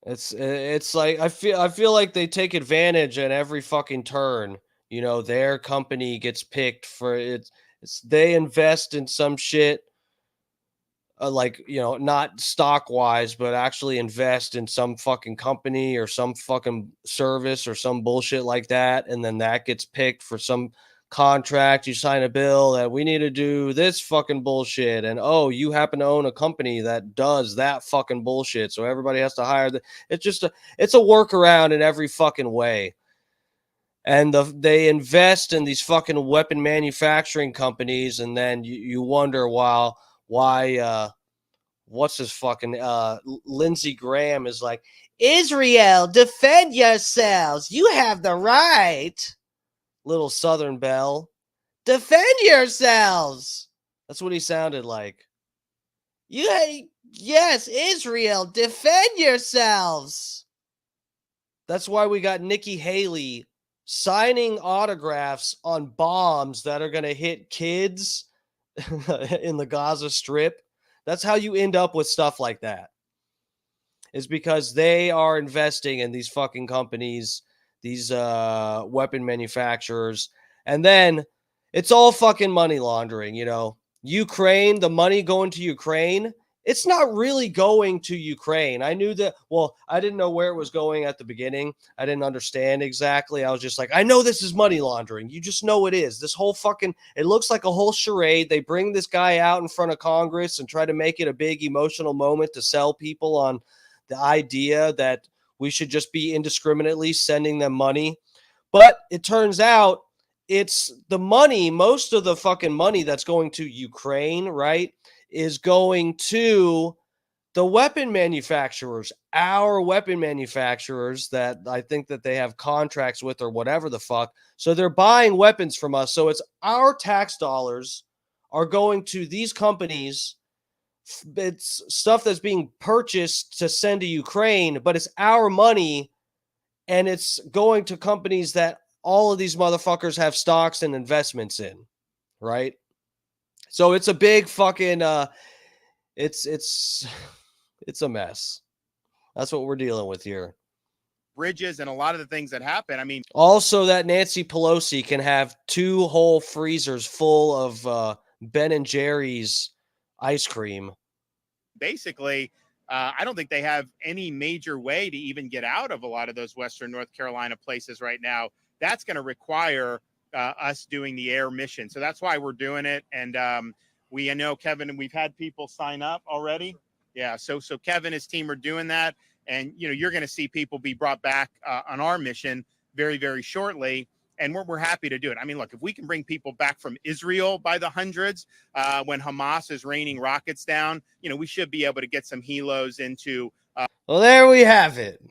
I feel like they take advantage at every fucking turn. You know, their company gets picked for they invest in some shit, like, you know, not stock wise, but actually invest in some fucking company or some fucking service or some bullshit like that. And then that gets picked for some contract. You sign a bill that we need to do this fucking bullshit. And oh, you happen to own a company that does that fucking bullshit. So everybody has to hire it's a workaround in every fucking way. And they invest in these fucking weapon manufacturing companies. And then you wonder why what's his fucking Lindsey Graham is like, Israel, defend yourselves. You have the right. Little Southern Belle, defend yourselves. That's what he sounded like. Yes, Israel, defend yourselves. That's why we got Nikki Haley signing autographs on bombs that are going to hit kids in the Gaza Strip. That's how you end up with stuff like that. Is because they are investing in these fucking companies, these weapon manufacturers, and then it's all fucking money laundering. You know, Ukraine, the money going to Ukraine, it's not really going to Ukraine. I knew that. Well, I didn't know where it was going at the beginning. I didn't understand exactly. I was just like, I know this is money laundering. You just know it is. This whole fucking, it looks like a whole charade. They bring this guy out in front of Congress and try to make it a big emotional moment to sell people on the idea that we should just be indiscriminately sending them money. But it turns out it's the money, most of the fucking money that's going to Ukraine, right, is going to the weapon manufacturers, our weapon manufacturers that I think that they have contracts with or whatever the fuck. So they're buying weapons from us. So it's our tax dollars are going to these companies. It's stuff that's being purchased to send to Ukraine, but it's our money and it's going to companies that all of these motherfuckers have stocks and investments in, right? So it's a big fucking it's it's a mess. That's what we're dealing with here. Bridges and a lot of the things that happen. I mean, Also, that Nancy Pelosi can have 2 whole freezers full of Ben and Jerry's ice cream. basically, I don't think they have any major way to even get out of a lot of those Western North Carolina places right now. That's going to require us doing the air mission. So that's why we're doing it. And we know Kevin, and we've had people sign up already. Yeah. So Kevin and his team are doing that. And, you know, you're going to see people be brought back on our mission very, very shortly. And we're happy to do it. I mean, look, if we can bring people back from Israel by the hundreds when Hamas is raining rockets down, you know, we should be able to get some helos into. Well, there we have it.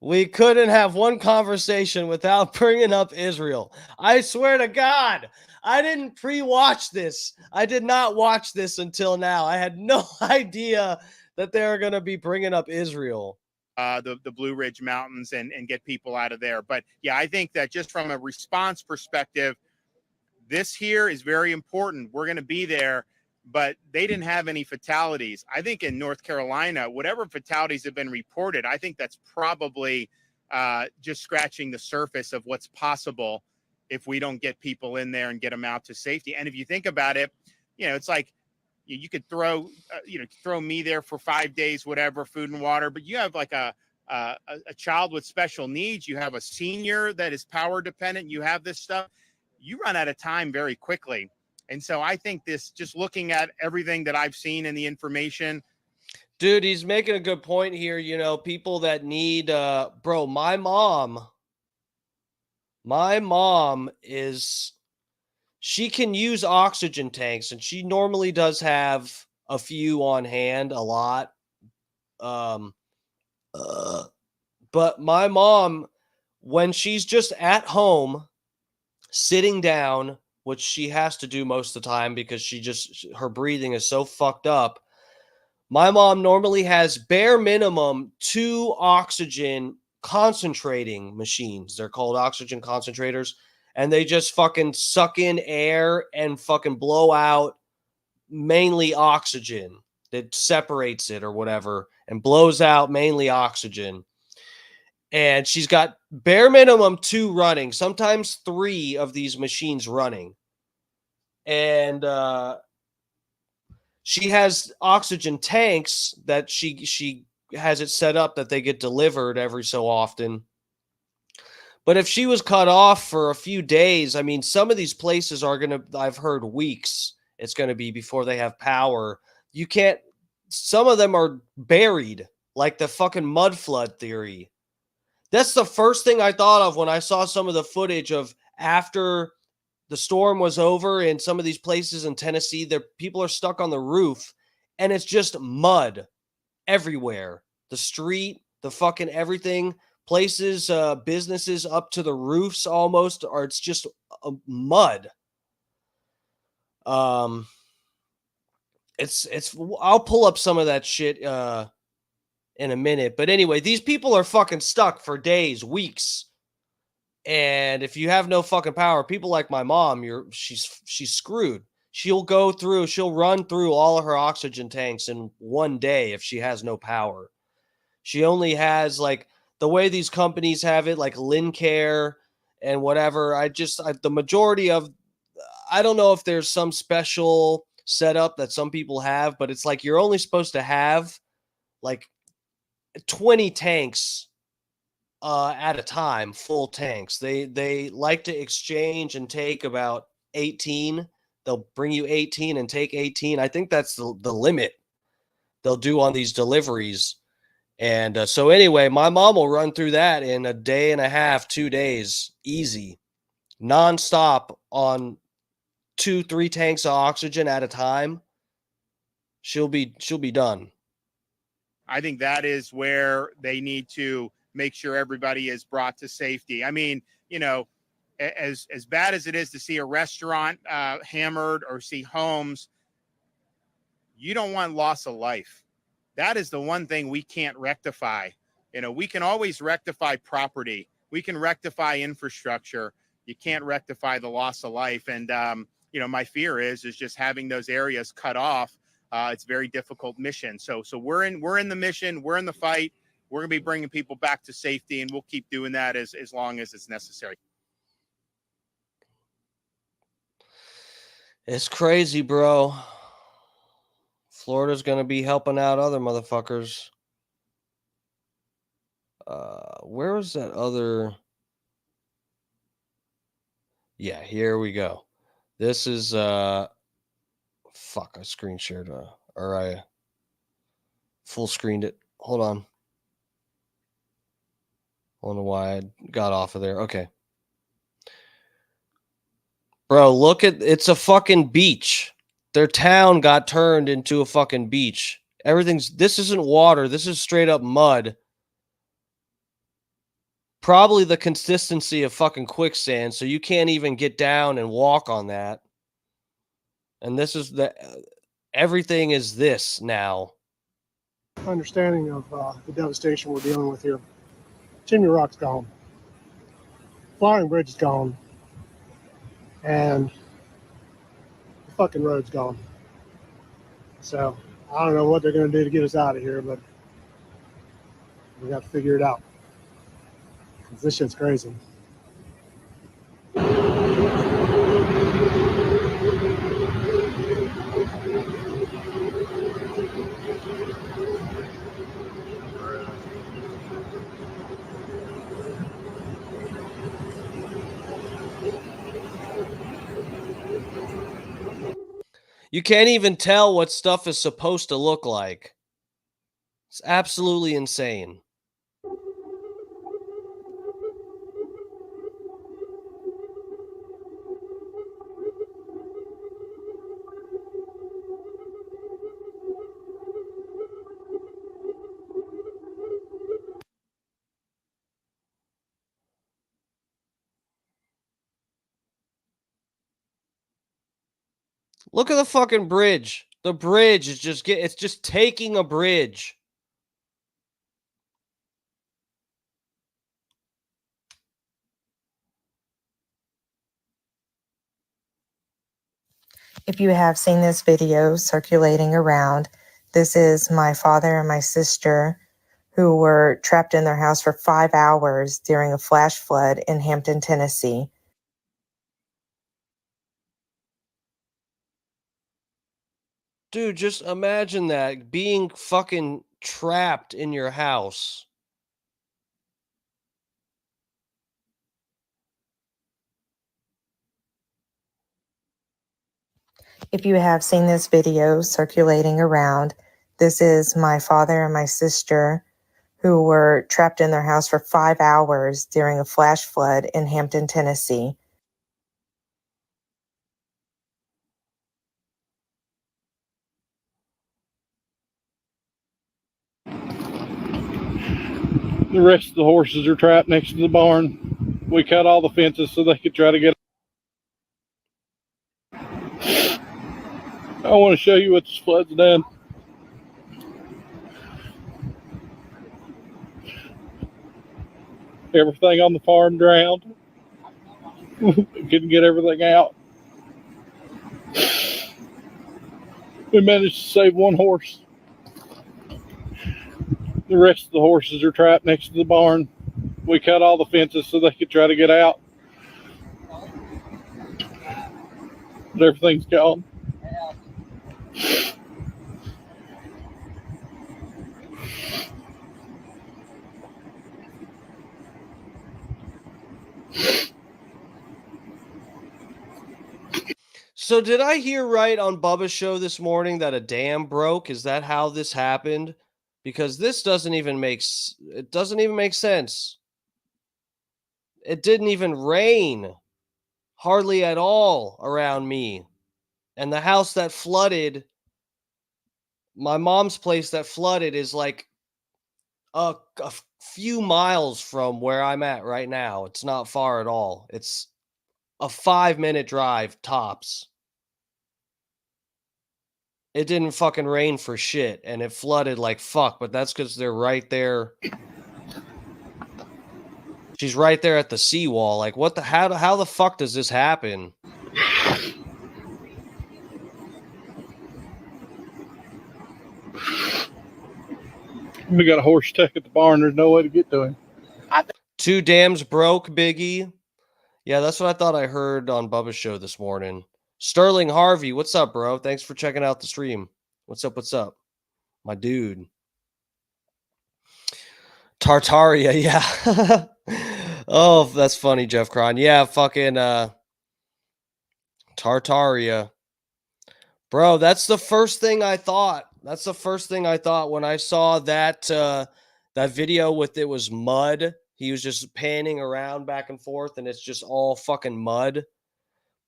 We couldn't have one conversation without bringing up Israel. I swear to God, I didn't pre-watch this. I did not watch this until now. I had no idea that they were going to be bringing up Israel. The Blue Ridge Mountains and get people out of there. But yeah, I think that just from a response perspective, this here is very important. We're going to be there, but they didn't have any fatalities. I think in North Carolina, whatever fatalities have been reported, I think that's probably just scratching the surface of what's possible if we don't get people in there and get them out to safety. And if you think about it, you know, it's like, you could throw, throw me there for 5 days, whatever, food and water. But you have like a child with special needs. You have a senior that is power dependent. You have this stuff. You run out of time very quickly. And so I think this, just looking at everything that I've seen in the information. Dude, he's making a good point here. You know, people that need, bro, my mom is... She can use oxygen tanks, and she normally does have a few on hand, a lot. But my mom, when she's just at home, sitting down, which she has to do most of the time because her breathing is so fucked up. My mom normally has bare minimum 2 oxygen concentrating machines. They're called oxygen concentrators. And they just fucking suck in air and fucking blow out mainly oxygen that separates it or whatever and blows out mainly oxygen. And she's got bare minimum 2 running, sometimes 3 of these machines running. And she has oxygen tanks that she has it set up that they get delivered every so often. But if she was cut off for a few days, I mean, some of these places are going to, I've heard weeks, it's going to be before they have power. You can't, some of them are buried, like the fucking mud flood theory. That's the first thing I thought of when I saw some of the footage of after the storm was over in some of these places in Tennessee. People are stuck on the roof and it's just mud everywhere. The street, the fucking everything. Places, businesses up to the roofs almost, or it's just mud. It's. I'll pull up some of that shit in a minute. But anyway, these people are fucking stuck for days, weeks, and if you have no fucking power, people like my mom, she's screwed. She'll run through all of her oxygen tanks in one day if she has no power. She only has like. The way these companies have it, like Lincare and whatever, the majority of, I don't know if there's some special setup that some people have, but it's like you're only supposed to have like 20 tanks at a time, full tanks. They like to exchange and take about 18. They'll bring you 18 and take 18. I think that's the limit they'll do on these deliveries. And so anyway, my mom will run through that in a day and a half, 2 days, easy, nonstop on 2-3 tanks of oxygen at a time. She'll be done. I think that is where they need to make sure everybody is brought to safety. I mean, you know, as bad as it is to see a restaurant hammered or see homes, you don't want loss of life. That is the one thing we can't rectify. You know, we can always rectify property. We can rectify infrastructure. You can't rectify the loss of life. And, you know, my fear is just having those areas cut off. It's a very difficult mission. So we're in the mission. We're in the fight. We're going to be bringing people back to safety, and we'll keep doing that as long as it's necessary. It's crazy, bro. Florida's going to be helping out other motherfuckers. Where was that other? Yeah, here we go. This is fuck, I screen shared or I full screened it. Hold on. I don't know why I got off of there. Okay. Bro, look at it's a fucking beach. Their town got turned into a fucking beach. This isn't water, this is straight up mud. Probably the consistency of fucking quicksand, so you can't even get down and walk on that. And this is everything is this now. Understanding of the devastation we're dealing with here. Chimney Rock's gone. Flying Bridge is gone. And the fucking road's gone. So I don't know what they're going to do to get us out of here, but we got to figure it out. 'Cause this shit's crazy. You can't even tell what stuff is supposed to look like. It's absolutely insane. Look at the fucking bridge. The bridge is it's just taking a bridge. If you have seen this video circulating around, this is my father and my sister who were trapped in their house for 5 hours during a flash flood in Hampton, Tennessee. Dude, just imagine that, being fucking trapped in your house. If you have seen this video circulating around, this is my father and my sister who were trapped in their house for 5 hours during a flash flood in Hampton, Tennessee. The rest of the horses are trapped next to the barn. We cut all the fences so they could try to get. I want to show you what this flood's done. Everything on the farm drowned. Couldn't get everything out. We managed to save one horse. The rest of the horses are trapped next to the barn. We cut all the fences so they could try to get out. But everything's gone. So did I hear right on Bubba's show this morning that a dam broke? Is that how this happened? Because this doesn't even make sense. It didn't even rain hardly at all around me. And the house that flooded, my mom's place that flooded, is like a few miles from where I'm at right now. It's not far at all. It's a 5-minute drive tops. It didn't fucking rain for shit, and it flooded like fuck, but that's because they're right there She's right there at the seawall. Like, what the how the fuck does this happen? We got a horse stuck at the barn. There's no way to get to him. Two dams broke, Biggie. Yeah, that's what I thought I heard on Bubba's show this morning. Sterling Harvey, what's up, bro? Thanks for checking out the stream. What's up? What's up? My dude. Tartaria, yeah. Oh, that's funny, Jeff Cron. Yeah, fucking Tartaria. Bro, that's the first thing I thought. That's the first thing I thought when I saw that that video with it was mud. He was just panning around back and forth and it's just all fucking mud.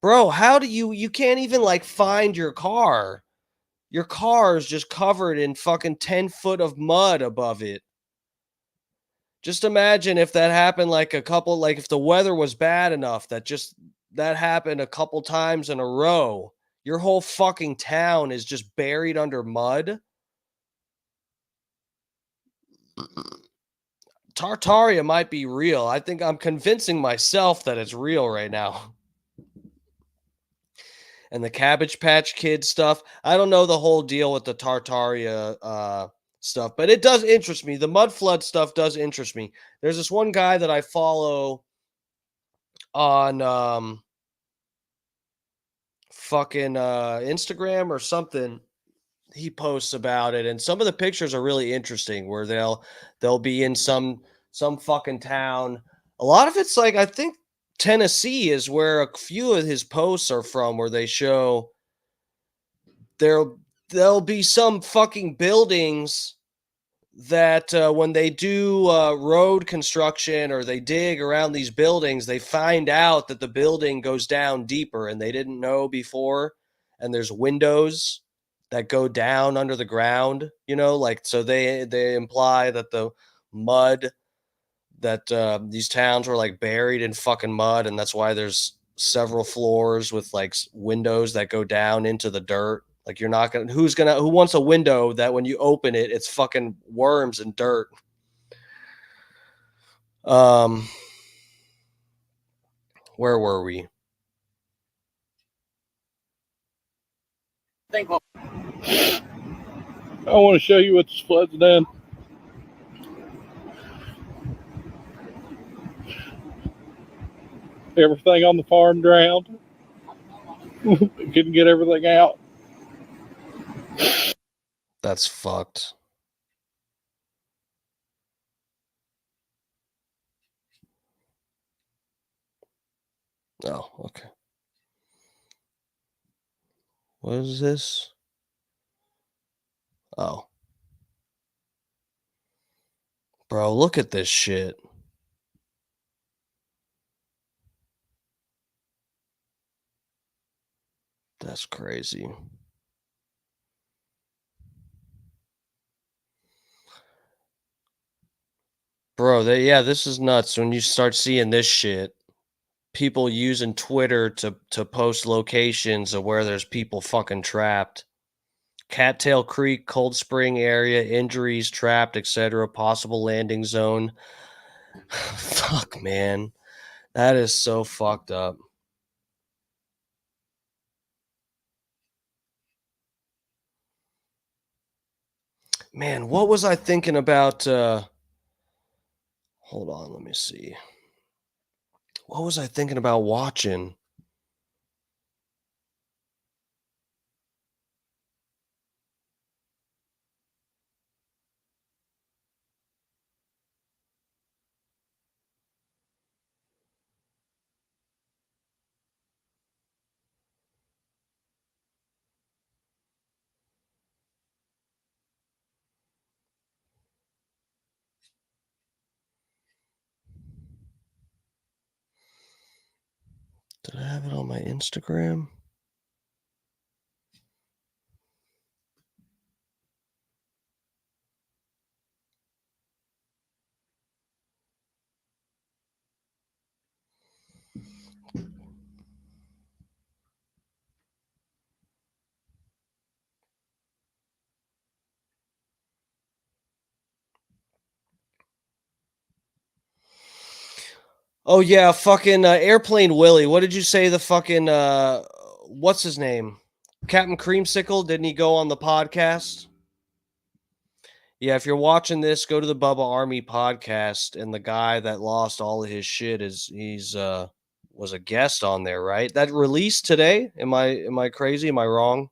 Bro, how do you can't even like find your car. Your car is just covered in fucking 10 foot of mud above it. Just imagine if that happened like if the weather was bad enough that happened a couple times in a row. Your whole fucking town is just buried under mud. Tartaria might be real. I think I'm convincing myself that it's real right now. And the Cabbage Patch Kid stuff. I don't know the whole deal with the Tartaria stuff, but it does interest me. The mud flood stuff does interest me. There's this one guy that I follow on fucking Instagram or something. He posts about it, and some of the pictures are really interesting where they'll be in some fucking town. A lot of it's like I think Tennessee is where a few of his posts are from, where they show there'll be some fucking buildings that when they do road construction or they dig around these buildings, they find out that the building goes down deeper and they didn't know before, and there's windows that go down under the ground, like so they imply that the mud that these towns were like buried in fucking mud, and that's why there's several floors with like windows that go down into the dirt. Like you're not gonna who wants a window that when you open it it's fucking worms and dirt. Where were we? I want to show you what this flood's done. Everything on the farm drowned. Couldn't get everything out. That's fucked. Oh, okay. What is this? Oh. Bro, look at this shit. That's crazy. Bro, this is nuts when you start seeing this shit. People using Twitter to post locations of where there's people fucking trapped. Cattail Creek, Cold Spring area, injuries, trapped, etc. Possible landing zone. Fuck, man. That is so fucked up. Man, what was I thinking about? Hold on, let me see. What was I thinking about watching? Did I have it on my Instagram? Oh yeah, fucking Airplane Willie. What did you say? The fucking what's his name? Captain Creamsicle. Didn't he go on the podcast? Yeah, if you're watching this, go to the Bubba Army podcast, and the guy that lost all of his shit he's was a guest on there, right? That released today. Am I crazy? Am I wrong?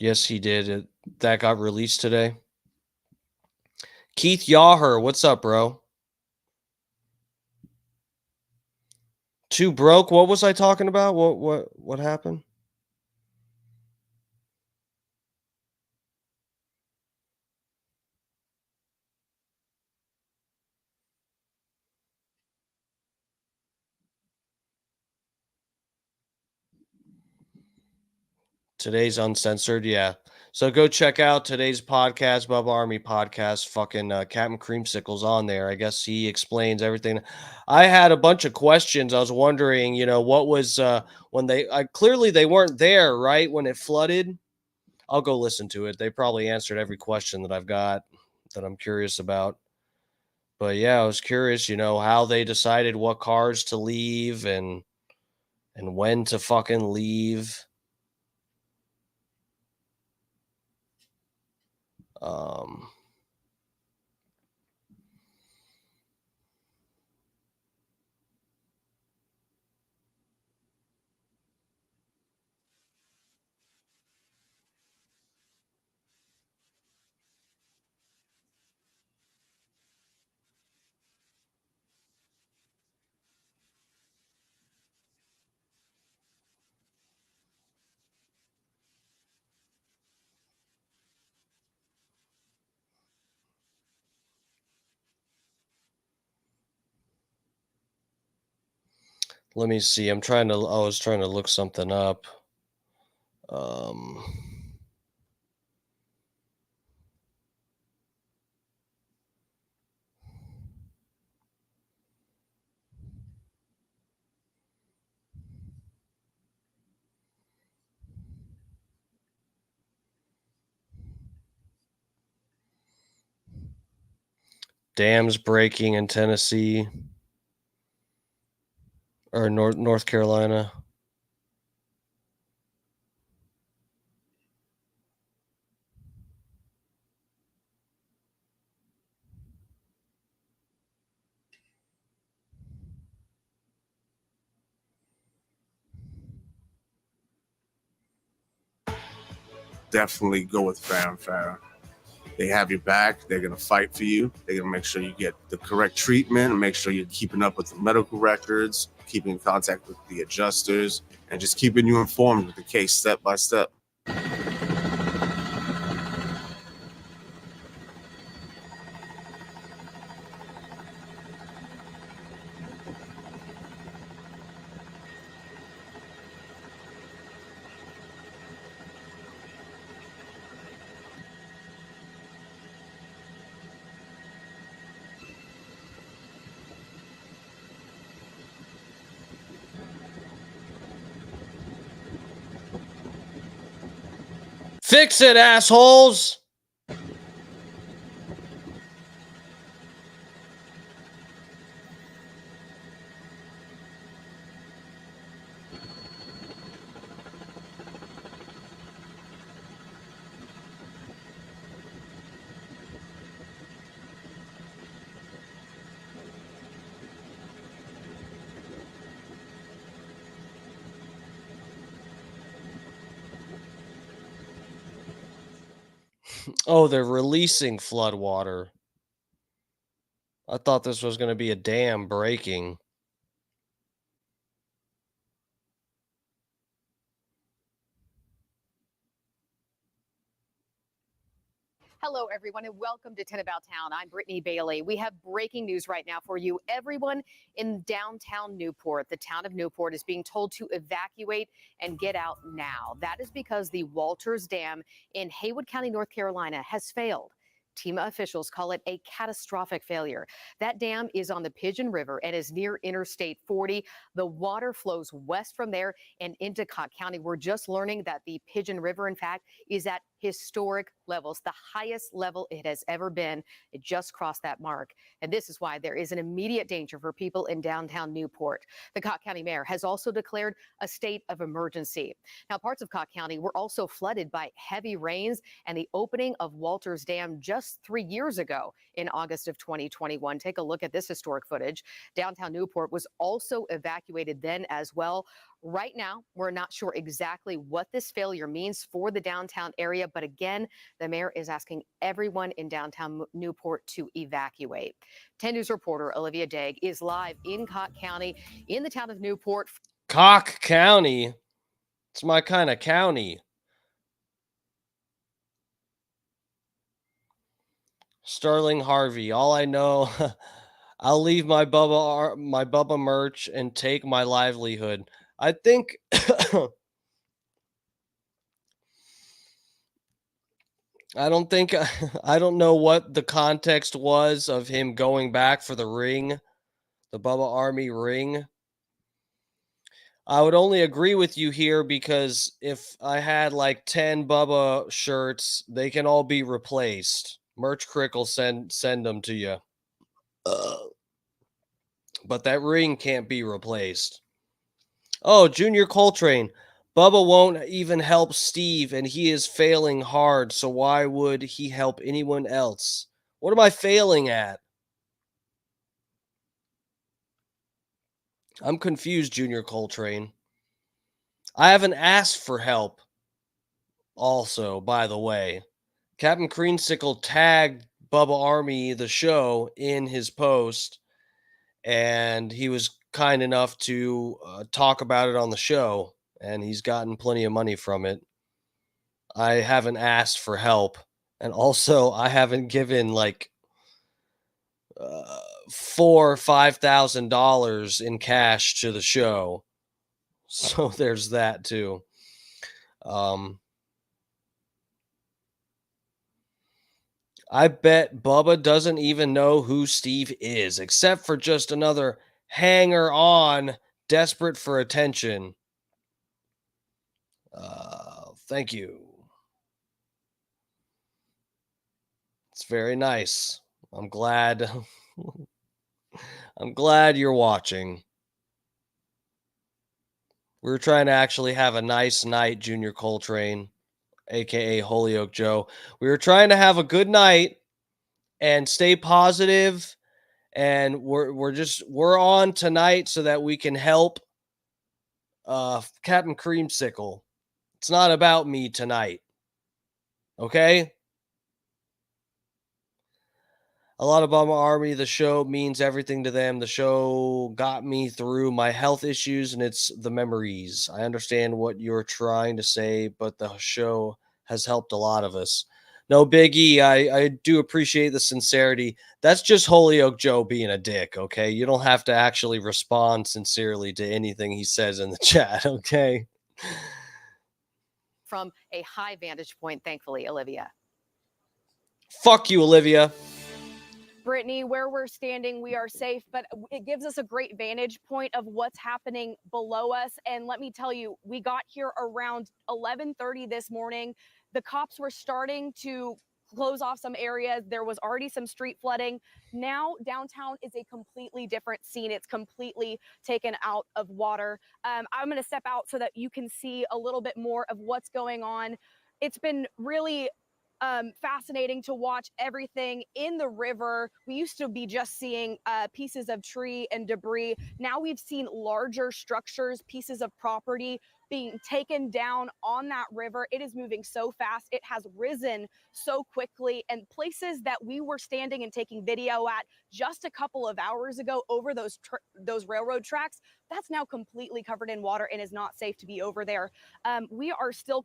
Yes, he did. That got released today. Keith Yaher, what's up, bro? Too broke. What was I talking about? What happened? Today's uncensored, yeah. So go check out today's podcast, Bubba Army podcast. Fucking Captain Creamsicle's on there. I guess he explains everything. I had a bunch of questions. I was wondering, what was when clearly they weren't there, right? When it flooded. I'll go listen to it. They probably answered every question that I've got that I'm curious about. But yeah, I was curious, how they decided what cars to leave and when to fucking leave. Let me see. I was trying to look something up. Dams breaking in Tennessee or North Carolina. Definitely go with Fanfare. They have your back. They're going to fight for you. They're going to make sure you get the correct treatment and make sure you're keeping up with the medical records, keeping in contact with the adjusters, and just keeping you informed with the case step by step. Fix it, assholes! Oh, they're releasing flood water. I thought this was going to be a dam breaking. Hello, everyone, and welcome to 10 About Town. I'm Brittany Bailey. We have breaking news right now for you. Everyone in downtown Newport, the town of Newport, is being told to evacuate and get out now. That is because the Walters Dam in Haywood County, North Carolina, has failed. TEMA officials call it a catastrophic failure. That dam is on the Pigeon River and is near Interstate 40. The water flows west from there and into Cott County. We're just learning that the Pigeon River, in fact, is at historic levels, the highest level it has ever been. It just crossed that mark. And this is why there is an immediate danger for people in downtown Newport. The Cott County mayor has also declared a state of emergency. Now, parts of Cott County were also flooded by heavy rains and the opening of Walters Dam just 3 years ago in August of 2021. Take a look at this historic footage. Downtown Newport was also evacuated then as well. Right now, we're not sure exactly what this failure means for the downtown area, but again, the mayor is asking everyone in downtown Newport to evacuate. 10 News reporter Olivia Degg is live in Cott County in the town of Newport. Cott County? It's my kind of county. Sterling Harvey. All I know, I'll leave my Bubba merch and take my livelihood. I think I don't know what the context was of him going back for the ring, the Bubba Army ring. I would only agree with you here because if I had like 10 Bubba shirts, they can all be replaced. Merch Crick will send them to you. But that ring can't be replaced. Oh, Junior Coltrane. Bubba won't even help Steve, and he is failing hard, so why would he help anyone else? What am I failing at? I'm confused, Junior Coltrane. I haven't asked for help. Also, by the way, Captain Creamsicle tagged Bubba Army, the show, in his post, and he was kind enough to talk about it on the show, and he's gotten plenty of money from it. I haven't asked for help, and also I haven't given like $4,000 or $5,000 in cash to the show, so there's that too. I bet Bubba doesn't even know who Steve is, except for just another hanger on desperate for attention. Thank you. It's very nice. I'm glad. I'm glad you're watching. We were trying to actually have a nice night, Junior Coltrane, aka Holyoke Joe. We were trying to have a good night and stay positive, and we're on tonight so that we can help Captain Creamsicle. It's not about me tonight. Okay? A lot of Bubba Army, the show means everything to them. The show got me through my health issues, and it's the memories. I understand what you're trying to say, but the show has helped a lot of us. No, Big E, I do appreciate the sincerity. That's just Holyoke Joe being a dick, okay? You don't have to actually respond sincerely to anything he says in the chat, okay? From a high vantage point, thankfully, Olivia. Fuck you, Olivia. Brittany, where we're standing, we are safe, but it gives us a great vantage point of what's happening below us. And let me tell you, we got here around 11:30 this morning. The cops were starting to close off some areas. There was already some street flooding. Now downtown is a completely different scene. It's completely taken out of water. I'm going to step out so that you can see a little bit more of what's going on. It's been really fascinating to watch everything in the river. We used to be just seeing pieces of tree and debris. Now we've seen larger structures, pieces of property being taken down on that river. It is moving so fast. It has risen so quickly, and places that we were standing and taking video at just a couple of hours ago over those railroad tracks, that's now completely covered in water and is not safe to be over there. We are still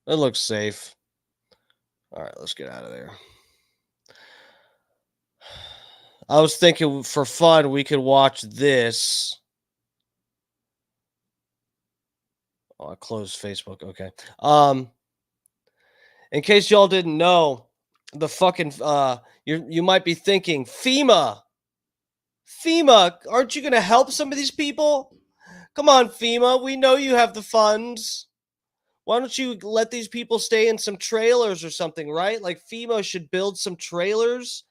It looks safe. All right, let's get out of there. I was thinking for fun, we could watch this. Oh, I closed Facebook. Okay. In case y'all didn't know, the fucking you might be thinking, FEMA, aren't you gonna help some of these people? Come on, FEMA, we know you have the funds. Why don't you let these people stay in some trailers or something, right? Like FEMA should build some trailers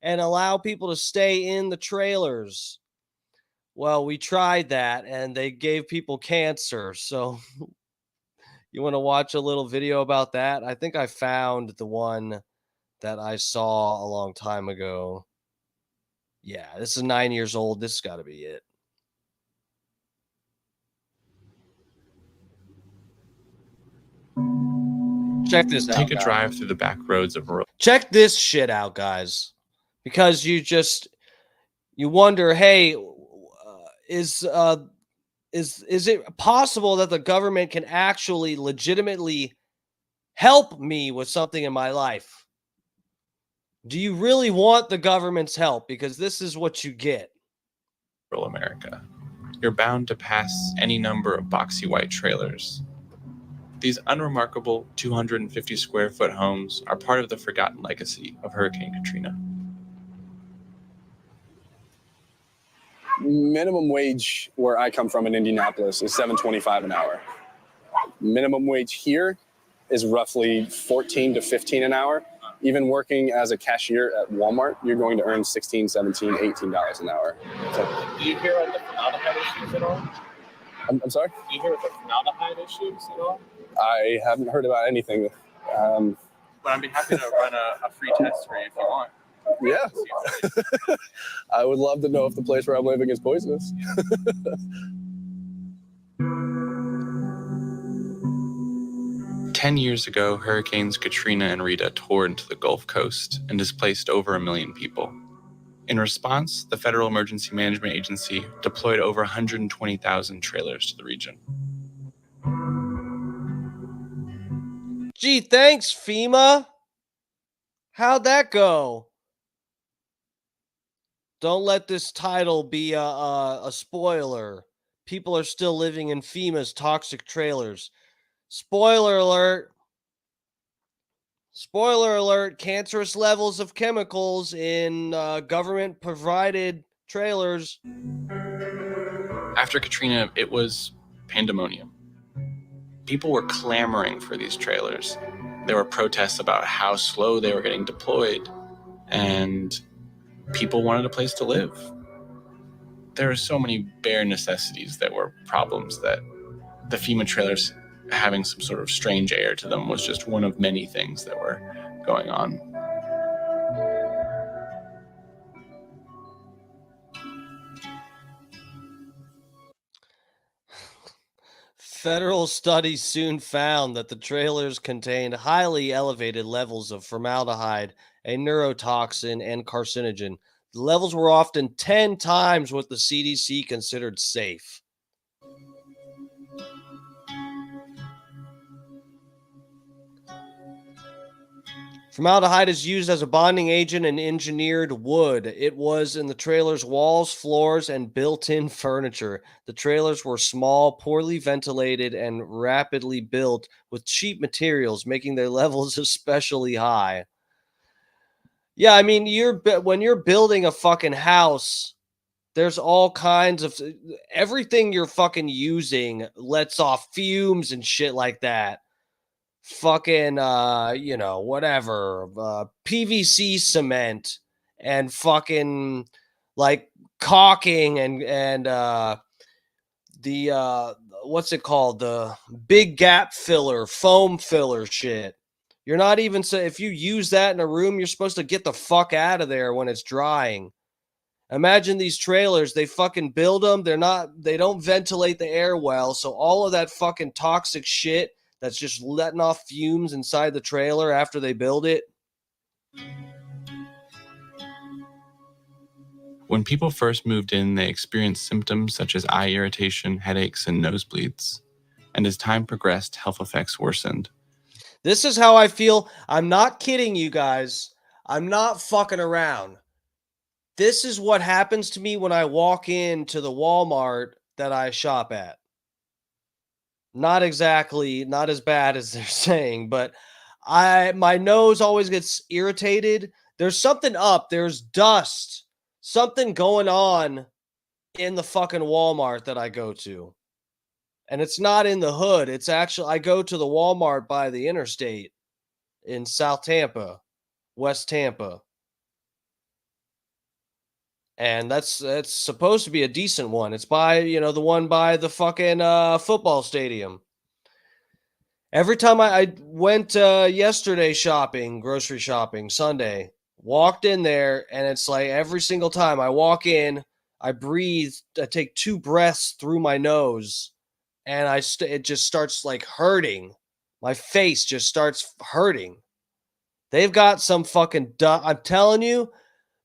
and allow people to stay in the trailers. Well, we tried that and they gave people cancer. So you want to watch a little video about that? I think I found the one that I saw a long time ago. Yeah, this is 9 years old. This has got to be it. Check this out. Take a drive through the back roads of rural. Check this shit out, guys. Because you wonder, hey, is it possible that the government can actually legitimately help me with something in my life? Do you really want the government's help? Because this is what you get. Rural America. You're bound to pass any number of boxy white trailers. These unremarkable 250 square foot homes are part of the forgotten legacy of Hurricane Katrina. Minimum wage where I come from in Indianapolis is $7.25 an hour. Minimum wage here is roughly $14 to $15 an hour. Even working as a cashier at Walmart, you're going to earn $16, $17, $18 an hour. So, Do you hear about the formaldehyde issues at all? I'm sorry? Do you hear about the formaldehyde issues at all? I haven't heard about anything. But I'd be happy to run a free test for you if you want. Yeah. I would love to know if the place where I'm living is poisonous. 10 years ago, Hurricanes Katrina and Rita tore into the Gulf Coast and displaced over 1 million people. In response, the Federal Emergency Management Agency deployed over 120,000 trailers to the region. Gee, thanks, FEMA. How'd that go? Don't let this title be a spoiler. People are still living in FEMA's toxic trailers. Spoiler alert. Spoiler alert, cancerous levels of chemicals in government-provided trailers. After Katrina, it was pandemonium. People were clamoring for these trailers. There were protests about how slow they were getting deployed, and people wanted a place to live. There were so many bare necessities that were problems that the FEMA trailers having some sort of strange air to them was just one of many things that were going on. Federal studies soon found that the trailers contained highly elevated levels of formaldehyde, a neurotoxin, and carcinogen. The levels were often 10 times what the CDC considered safe. Formaldehyde is used as a bonding agent in engineered wood. It was in the trailer's walls, floors, and built-in furniture. The trailers were small, poorly ventilated, and rapidly built with cheap materials, making their levels especially high. Yeah, I mean, when you're building a fucking house, there's all kinds of everything you're fucking using lets off fumes and shit like that. Fucking whatever, PVC cement and fucking like caulking and the what's it called, the big gap filler, foam filler shit. You're not even, so if you use that in a room, you're supposed to get the fuck out of there when it's drying. Imagine these trailers, they fucking build them, they don't ventilate the air well, so all of that fucking toxic shit that's just letting off fumes inside the trailer after they build it. When people first moved in, they experienced symptoms such as eye irritation, headaches, and nosebleeds. And as time progressed, health effects worsened. This is how I feel. I'm not kidding you guys. I'm not fucking around. This is what happens to me when I walk into the Walmart that I shop at. Not as bad as they're saying, but My nose always gets irritated. There's something up. There's dust. Something going on in the fucking Walmart that I go to. And it's not in the hood. It's actually, I go to the Walmart by the interstate in South Tampa, West Tampa. And that's supposed to be a decent one. It's by, the one by the fucking football stadium. Every time I went yesterday grocery shopping, Sunday, walked in there, and it's like every single time I walk in, I breathe, I take 2 breaths through my nose, and it just starts like hurting. My face just starts hurting. They've got some fucking I'm telling you,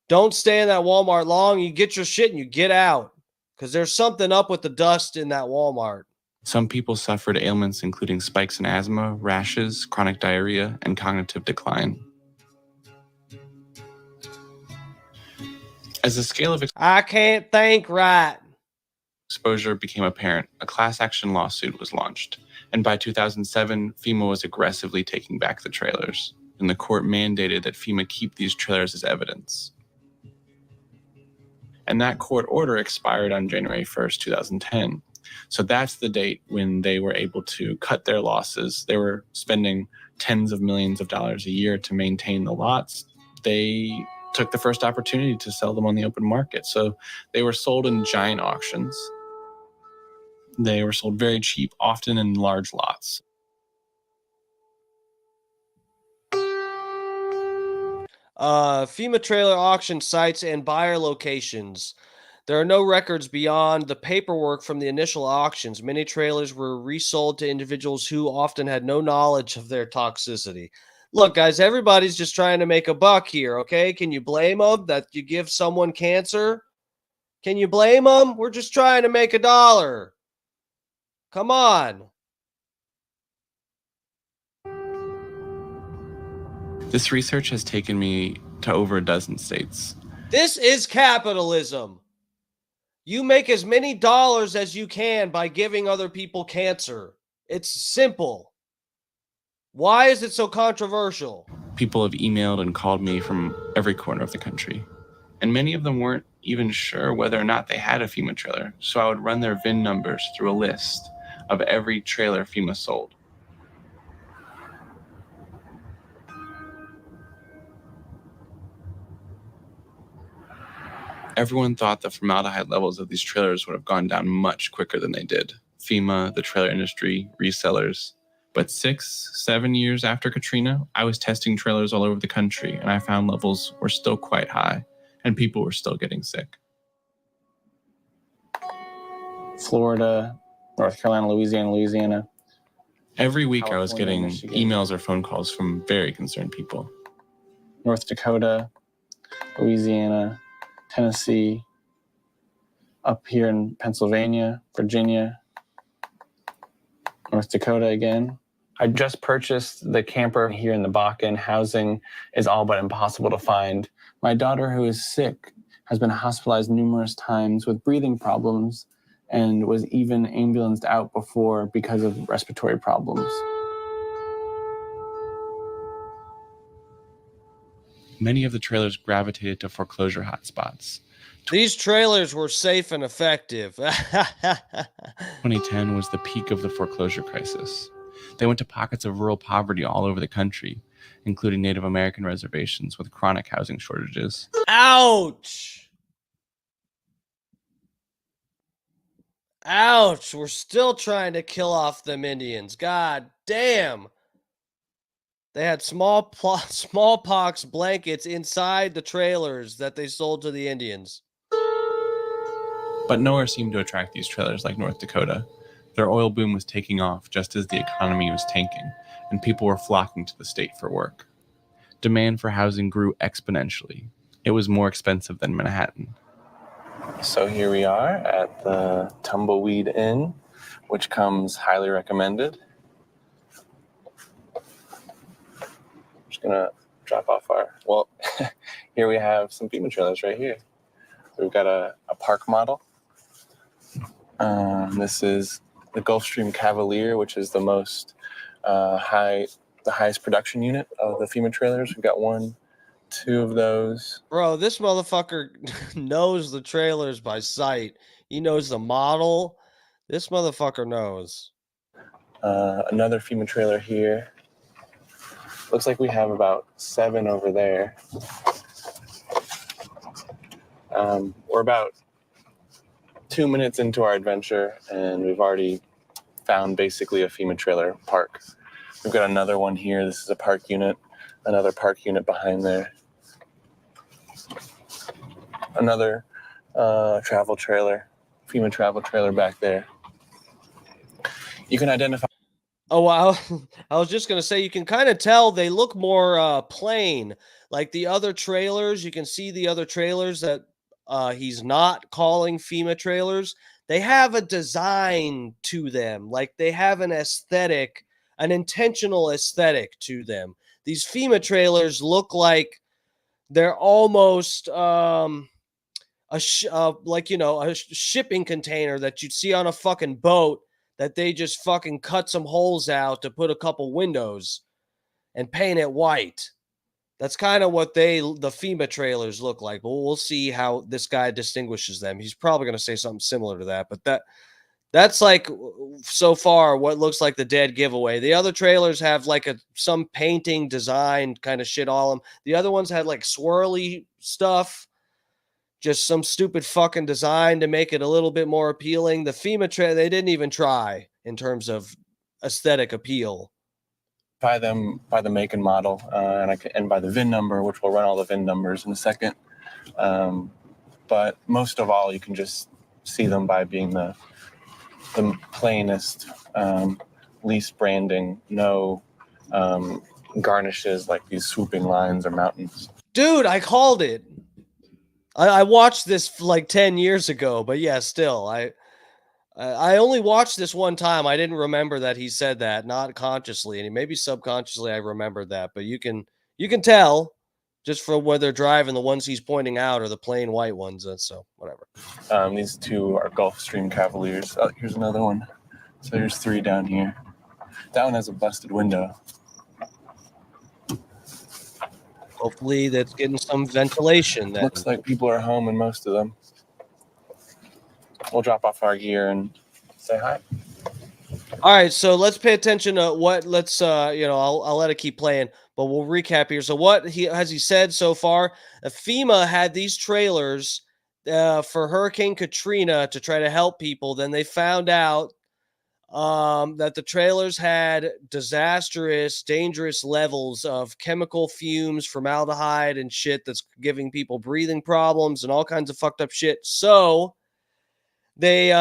don't stay in that Walmart long. You get your shit and you get out, because there's something up with the dust in that Walmart. Some people suffered ailments including spikes in asthma, rashes, chronic diarrhea, and cognitive decline. As the scale of I can't think right. exposure became apparent, a class action lawsuit was launched, and by 2007, FEMA was aggressively taking back the trailers, and the court mandated that FEMA keep these trailers as evidence. And that court order expired on January 1st, 2010. So that's the date when they were able to cut their losses. They were spending tens of millions of dollars a year to maintain the lots. They took the first opportunity to sell them on the open market. So they were sold in giant auctions. They were sold very cheap, often in large lots. FEMA trailer auction sites and buyer locations. There are no records beyond the paperwork from the initial auctions. Many trailers were resold to individuals who often had no knowledge of their toxicity. Look, guys, everybody's just trying to make a buck here, okay? Can you blame them that you give someone cancer? Can you blame them? We're just trying to make $1. Come on. This research has taken me to over a dozen states. This is capitalism. You make as many dollars as you can by giving other people cancer. It's simple. Why is it so controversial? People have emailed and called me from every corner of the country, and many of them weren't even sure whether or not they had a FEMA trailer, so I would run their VIN numbers through a list of every trailer FEMA sold. Everyone thought the formaldehyde levels of these trailers would have gone down much quicker than they did. FEMA, the trailer industry, resellers. But 6-7 years after Katrina, I was testing trailers all over the country, and I found levels were still quite high, and people were still getting sick. Florida, North Carolina, Louisiana. Every week California, I was getting Michigan. emails or phone calls from very concerned people. North Dakota, Louisiana, Tennessee, up here in Pennsylvania, Virginia, North Dakota again. I just purchased the camper here in the Bakken. Housing is all but impossible to find. My daughter, who is sick, has been hospitalized numerous times with breathing problems and was even ambulanced out before because of respiratory problems. Many of the trailers gravitated to foreclosure hotspots. These trailers were safe and effective. 2010 was the peak of the foreclosure crisis. They went to pockets of rural poverty all over the country, including Native American reservations with chronic housing shortages. Ouch! Ouch! We're still trying to kill off them Indians. God damn! They had smallpox blankets inside the trailers that they sold to the Indians. But nowhere seemed to attract these trailers like North Dakota. Their oil boom was taking off just as the economy was tanking, and people were flocking to the state for work. Demand for housing grew exponentially. It was more expensive than Manhattan. So here we are at the Tumbleweed Inn, which comes highly recommended. I'm just gonna drop off here we have some FEMA trailers right here. We've got a park model. This is the Gulfstream Cavalier, which is the most high the highest production unit of the FEMA trailers. We've got 1, 2 of those. Bro, this motherfucker knows the trailers by sight. He knows the model. This motherfucker knows. Another FEMA trailer here. Looks like we have about 7 over there. We're about 2 minutes into our adventure, and we've already found basically a FEMA trailer park. We've got another one here. This is a park unit. Another park unit behind there. Another travel trailer, FEMA travel trailer back there. You can identify. Oh, wow. I was just going to say, you can kind of tell they look more plain. Like the other trailers, you can see the other trailers that he's not calling FEMA trailers. They have a design to them. Like they have an aesthetic, an intentional aesthetic to them. These FEMA trailers look like they're almost a shipping container that you'd see on a fucking boat that they just fucking cut some holes out to put a couple windows and paint it white. That's kind of what the FEMA trailers look like. But we'll see how this guy distinguishes them. He's probably going to say something similar to that, but that's like so far what looks like the dead giveaway. The other trailers have like some painting design kind of shit on them. The other ones had like swirly stuff. Just some stupid fucking design to make it a little bit more appealing. The FEMA trailer, they didn't even try in terms of aesthetic appeal. By them by the make and model, and by the VIN number, which we'll run all the VIN numbers in a second. But most of all, you can just see them by being the plainest, least branding, no garnishes like these swooping lines or mountains. Dude, I called it. I watched this like 10 years ago, but yeah, still, I only watched this one time. I didn't remember that he said that, not consciously, and maybe subconsciously I remembered that. But you can tell just from where they're driving. The ones he's pointing out are the plain white ones. So whatever. These 2 are Gulfstream Cavaliers. Oh, here's another one. So there's 3 down here. That one has a busted window. Hopefully that's getting some ventilation. Looks like people are home in most of them. We'll drop off our gear and say hi. All right, so let's pay attention to what. I'll let it keep playing, but we'll recap here. So what has he said so far? FEMA had these trailers for Hurricane Katrina to try to help people. Then they found out that the trailers had disastrous, dangerous levels of chemical fumes, formaldehyde, and shit that's giving people breathing problems and all kinds of fucked up shit. So they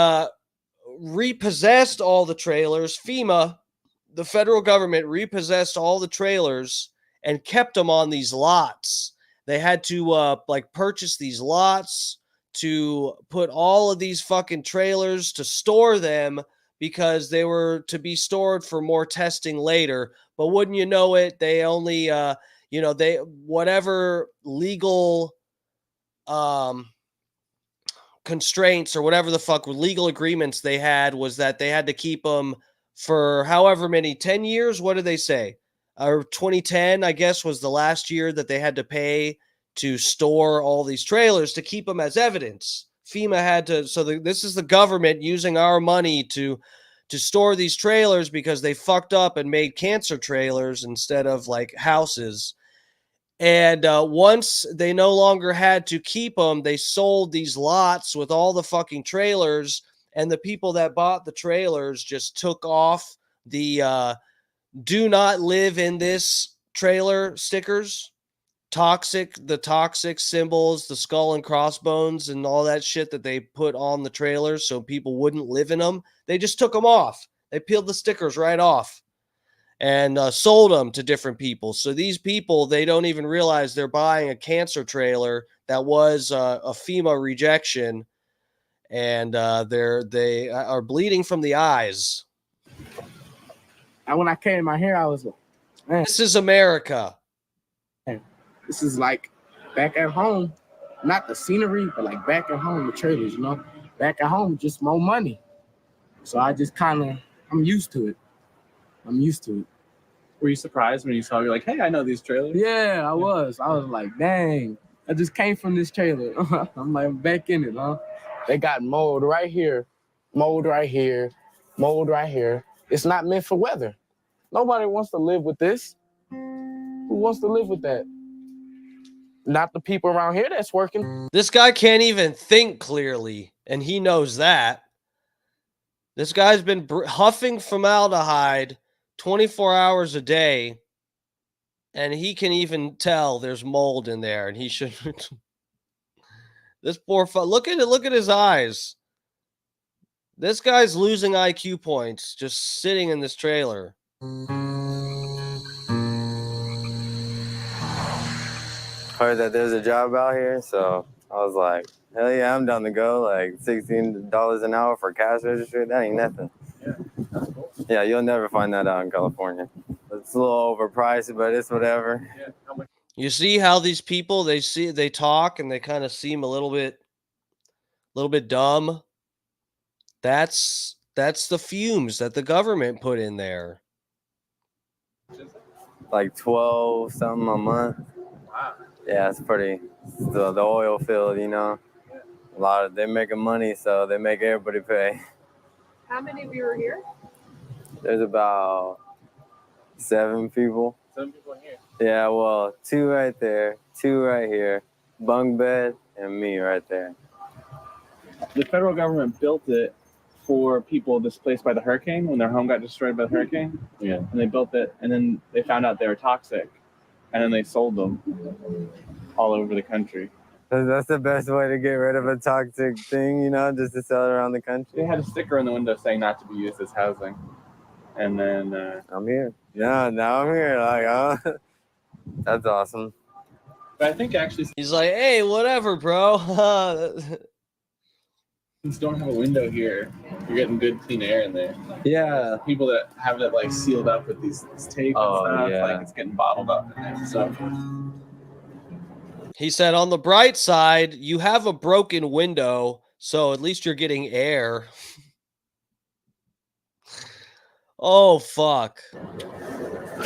repossessed all the trailers. FEMA, the federal government, repossessed all the trailers and kept them on these lots. They had to purchase these lots to put all of these fucking trailers to store them, because they were to be stored for more testing later. But wouldn't you know it, they only, they whatever legal constraints or whatever the fuck legal agreements they had was that they had to keep them for however many, 10 years? What did they say? Or 2010, I guess, was the last year that they had to pay to store all these trailers to keep them as evidence. FEMA had to, this is the government using our money to store these trailers because they fucked up and made cancer trailers instead of like houses. And once they no longer had to keep them, they sold these lots with all the fucking trailers, and the people that bought the trailers just took off the do not live in this trailer stickers. The toxic symbols, the skull and crossbones and all that shit that they put on the trailers so people wouldn't live in them. They just took them off. They peeled the stickers right off and sold them to different people. So these people, they don't even realize they're buying a cancer trailer that was a FEMA rejection, and they are bleeding from the eyes. And when I came out here, I was like, man, this is America. This is like back at home, not the scenery, but like back at home, the trailers, back at home, just more money. So I just I'm used to it. Were you surprised when you saw? You're like, hey, I know these trailers. Yeah, I was. I was like, dang, I just came from this trailer. I'm like, I'm back in it, huh? They got mold right here, mold right here, mold right here. It's not meant for weather. Nobody wants to live with this. Who wants to live with that? Not the people around here that's working. This guy can't even think clearly, and he knows that. This guy's been huffing formaldehyde 24 hours a day, and he can even tell there's mold in there, and he should. This poor look at it. Look at his eyes. This guy's losing IQ points just sitting in this trailer. Heard that there's a job out here, so I was like, hell yeah, I'm down to go. Like $16 an hour for cash register, that ain't nothing. Yeah, you'll never find that out in California. It's a little overpriced, but it's whatever. You see how these people they talk and they kind of seem a little bit dumb. That's the fumes that the government put in there. Like 12 something a month. Wow. Yeah, it's pretty. It's the oil field, you know. A lot of they're making money, so they make everybody pay. How many of you are here? There's about 7 people. 7 people here. Yeah, well, 2 right there, 2 right here, bunk bed, and me right there. The federal government built it for people displaced by the hurricane when their home got destroyed by the hurricane. Yeah. And they built it, and then they found out they were toxic, and then they sold them all over the country. That's the best way to get rid of a toxic thing, you know, just to sell it around the country. They had a sticker in the window saying not to be used as housing. And then I'm here. Yeah, now I'm here. Like, that's awesome. But I think actually he's like, hey, whatever, bro. Since you don't have a window here, you're getting good clean air in there. Yeah. People that have it like sealed up with this tape and stuff, yeah. like it's getting bottled up in there. So He said, on the bright side, you have a broken window, so at least you're getting air. Oh, fuck.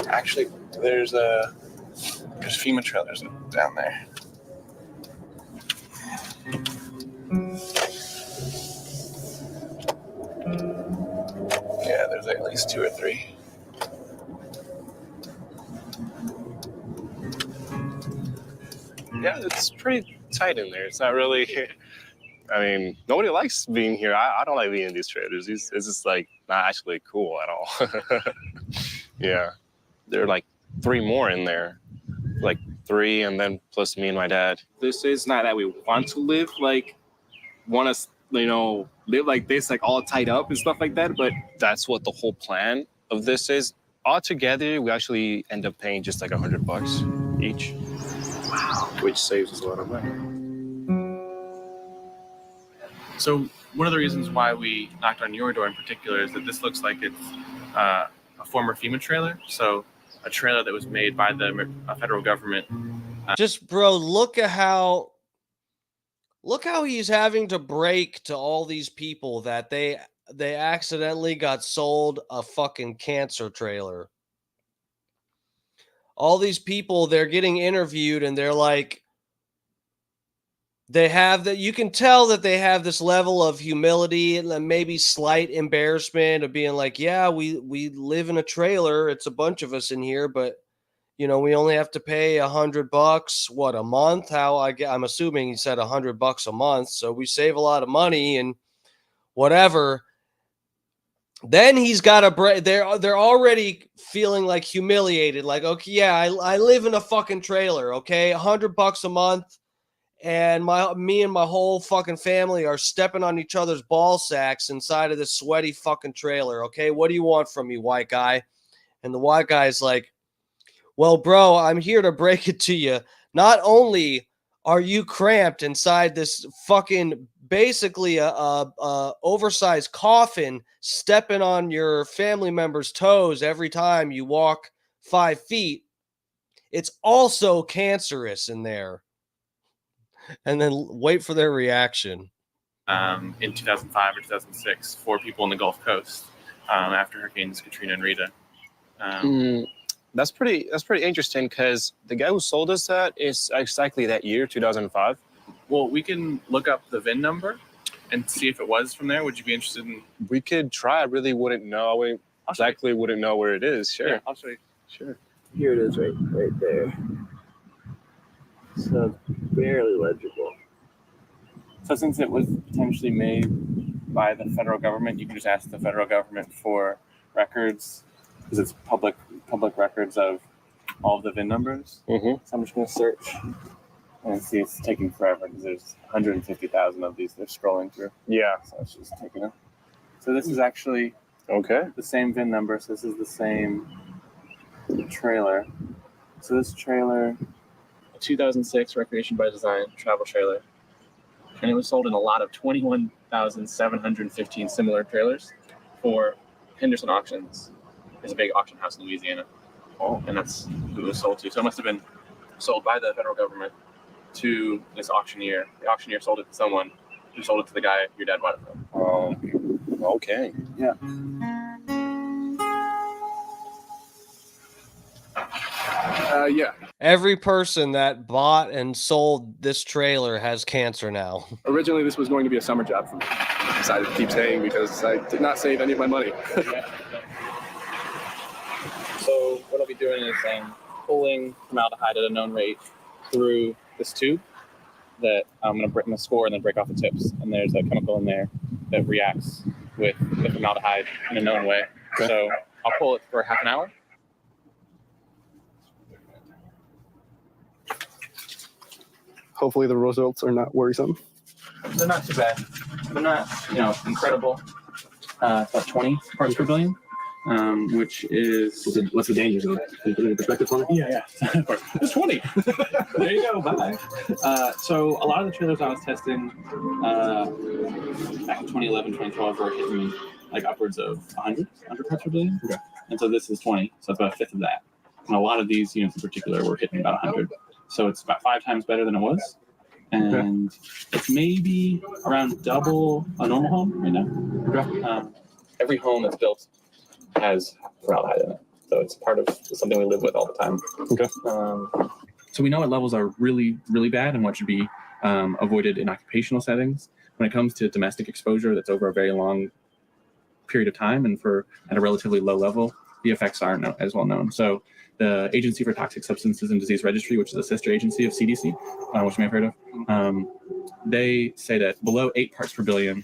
actually, there's FEMA trailers down there. Yeah, there's at least 2 or 3. Yeah, it's pretty tight in there. It's not really. I mean, nobody likes being here. I don't like being in these trailers. It's just like not actually cool at all. Yeah, there are like 3 more in there, like 3, and then plus me and my dad. This is not that we want to live like, want to, live like this, like all tied up and stuff like that. But that's what the whole plan of this is. Altogether, we actually end up paying just like $100 each. Wow, which saves us a lot of money. So one of the reasons why we knocked on your door in particular is that this looks like it's a former FEMA trailer. So a trailer that was made by the federal government. Just, bro, look how he's having to break to all these people that they accidentally got sold a fucking cancer trailer. All these people, they're getting interviewed and they're like, you can tell that they have this level of humility and maybe slight embarrassment of being like, yeah, we live in a trailer. It's a bunch of us in here, but we only have to pay $100, what, a month? I'm assuming he said $100 a month. So we save a lot of money and whatever. Then he's got a break. They're already feeling like humiliated. Like, okay, yeah, I live in a fucking trailer. Okay. $100 a month. And me and my whole fucking family are stepping on each other's ball sacks inside of this sweaty fucking trailer. Okay. What do you want from me, white guy? And the white guy's like, well, bro, I'm here to break it to you. Not only are you cramped inside this fucking basically a oversized coffin, stepping on your family member's toes every time you walk 5 feet, it's also cancerous in there. And then wait for their reaction. In 2005 or 2006 for people in the Gulf Coast after Hurricanes Katrina and Rita. That's pretty interesting because the guy who sold us that is exactly that year, 2005. Well, we can look up the VIN number and see if it was from there. Would you be interested in? We could try. I really wouldn't know. Wouldn't know where it is. Sure. Yeah, I'll show you. Sure. Here it is, right there. So barely legible. So since it was potentially made by the federal government, you can just ask the federal government for records, because it's public records of all of the VIN numbers. Mm-hmm. So I'm just going to search and see. It's taking forever because there's 150,000 of these they're scrolling through. Yeah. So it's just taking it. So this is actually the same VIN number. So this is the same trailer. So this trailer, a 2006 Recreation by Design travel trailer. And it was sold in a lot of 21,715 similar trailers for Henderson Auctions. It's a big auction house in Louisiana. Oh. And that's who it was sold to. So it must have been sold by the federal government to this auctioneer. The auctioneer sold it to someone who sold it to the guy your dad bought it from. Oh, okay. Yeah. Yeah. Every person that bought and sold this trailer has cancer now. Originally, this was going to be a summer job for me. I decided to keep staying because I did not save any of my money. So what I'll be doing is pulling formaldehyde at a known rate through this tube that I'm going to score and then break off the tips. And there's a chemical in there that reacts with the formaldehyde in a known way. Okay. So I'll pull it for half an hour. Hopefully the results are not worrisome. They're not too bad. They're not, incredible. It's about 20 parts per billion, which is... What's the danger zone? Can you put it in perspective for me? Yeah. Of course. It's 20. There you go. Bye. So a lot of the trailers I was testing back in 2011, 2012 were hitting like upwards of 100 parts per billion. Okay. And so this is 20. So it's about a fifth of that. And a lot of these units in particular were hitting about 100. So it's about 5 times better than it was. And it's maybe around double a normal home right now. Okay. Every home that's built has formaldehyde in it. So it's part of something we live with all the time. Okay. So we know what levels are really, really bad and what should be avoided in occupational settings. When it comes to domestic exposure that's over a very long period of time and at a relatively low level, the effects aren't as well known. So the Agency for Toxic Substances and Disease Registry, which is a sister agency of CDC, which you may have heard of, they say that below 8 parts per billion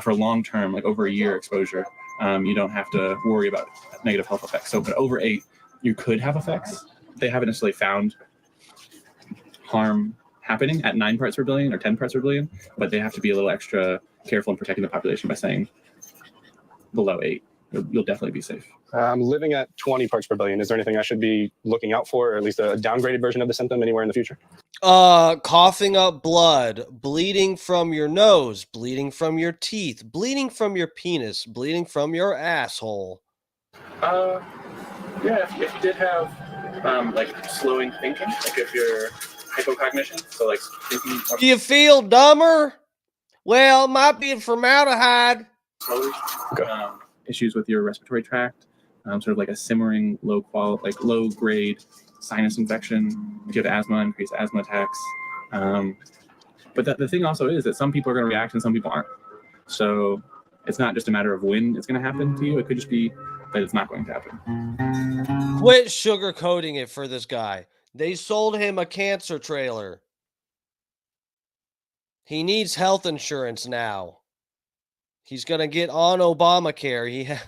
for long-term, like over a year exposure, you don't have to worry about negative health effects. So, but over 8, you could have effects. They haven't necessarily found harm happening at 9 parts per billion or 10 parts per billion, but they have to be a little extra careful in protecting the population by saying below 8. You'll definitely be safe. I'm living at 20 parts per billion. Is there anything I should be looking out for, or at least a downgraded version of the symptom anywhere in the future? Coughing up blood, bleeding from your nose, bleeding from your teeth, bleeding from your penis, bleeding from your asshole. Yeah, if you did have like slowing thinking, like if you're hypocognition, so like thinking. Do you feel dumber? Well, it might be formaldehyde. Slowly. Issues with your respiratory tract, sort of like a simmering low grade sinus infection. If you have asthma, increased asthma attacks. But the thing also is that some people are going to react and some people aren't. So it's not just a matter of when it's going to happen to you. It could just be that it's not going to happen. Quit sugarcoating it for this guy. They sold him a cancer trailer. He needs health insurance now. He's going to get on Obamacare.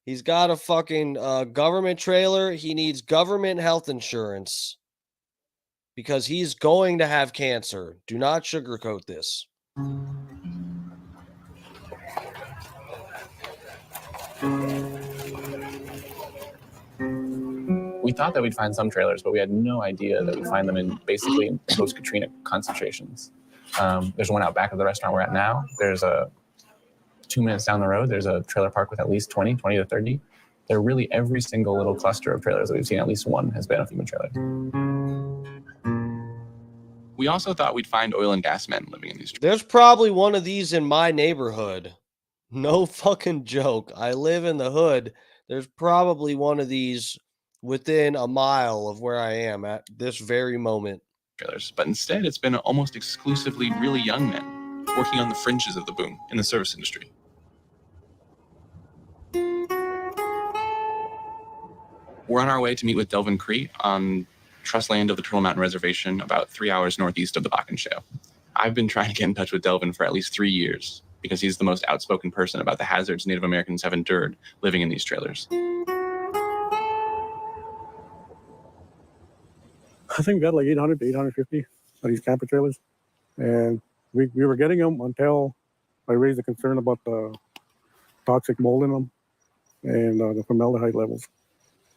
He's got a fucking government trailer. He needs government health insurance because he's going to have cancer. Do not sugarcoat this. We thought that we'd find some trailers, but we had no idea that we'd find them in basically post-Katrina concentrations. There's one out back of the restaurant we're at now. There's a 2 minutes down the road, there's a trailer park with at least 20 to 30. They're really every single little cluster of trailers that we've seen, at least one has been a FEMA trailer. We also thought we'd find oil and gas men living in these trailers. There's probably one of these in my neighborhood. No fucking joke. I live in the hood. There's probably one of these within a mile of where I am at this very moment. Trailers, but instead it's been almost exclusively really young men working on the fringes of the boom in the service industry. We're on our way to meet with Delvin Cree on trust land of the Turtle Mountain Reservation, about 3 hours northeast of the Bakken Shale. I've been trying to get in touch with Delvin for at least 3 years because he's the most outspoken person about the hazards Native Americans have endured living in these trailers. I think we got like 800 to 850 of these camper trailers. And we were getting them until I raised the concern about the toxic mold in them and the formaldehyde levels.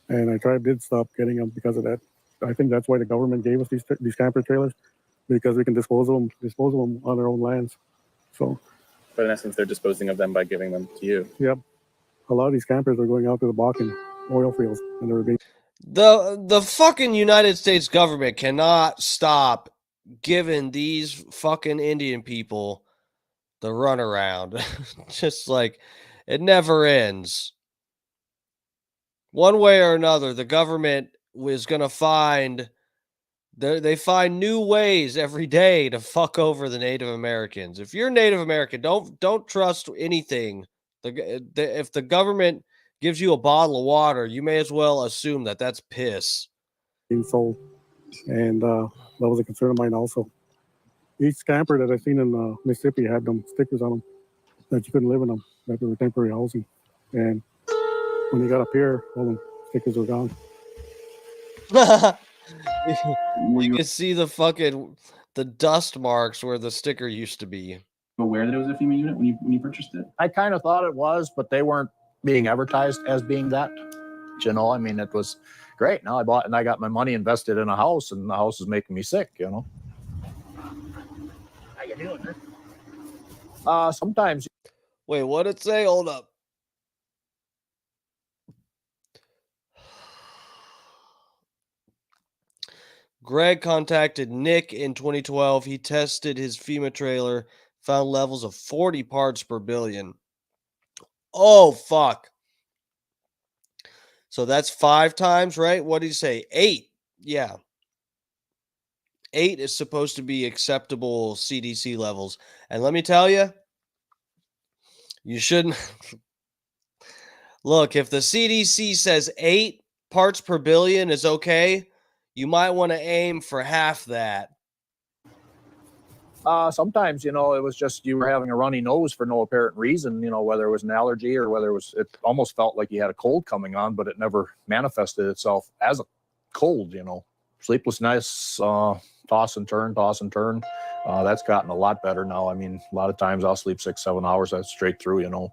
And I did stop getting them because of that. I think that's why the government gave us these camper trailers, because we can dispose of them on our own lands. So, But in essence, they're disposing of them by giving them to you. yep, a lot of these campers are going out to the Bakken oil fields, and they're being. The fucking United States government cannot stop giving these fucking Indian people the runaround. Just like it never ends. One way or another, the government is going to find they find new ways every day to fuck over the Native Americans. If you're Native American, don't trust anything. If the government gives you a bottle of water, you may as well assume that that's piss. Being sold, and that was a concern of mine also. Each camper that I've seen in Mississippi had them stickers on them that you couldn't live in them, that they were temporary housing. And when you got up here, all the stickers were gone. You can see the dust marks where the sticker used to be. Aware that it was a FEMA unit when you purchased it? I kind of thought it was, but they weren't being advertised as being that. You know, I mean, it was great. Now I bought and I got my money invested in a house, and the house is making me sick. You know. How you doing, man? Sometimes. Wait, what did it say? Hold up. Greg contacted Nick in 2012. He tested his FEMA trailer, found levels of 40 parts per billion. Oh, fuck. So that's 5 times, right? What did he say? 8. Yeah. 8 is supposed to be acceptable CDC levels. And let me tell you, you shouldn't. Look, if the CDC says 8 parts per billion is okay, you might want to aim for half that. Sometimes, you know, it was just you were having a runny nose for no apparent reason, you know, whether it was an allergy or whether it almost felt like you had a cold coming on, but it never manifested itself as a cold, you know. Sleepless nights, toss and turn. That's gotten a lot better now. I mean, a lot of times I'll sleep 6-7 hours, that's straight through, you know.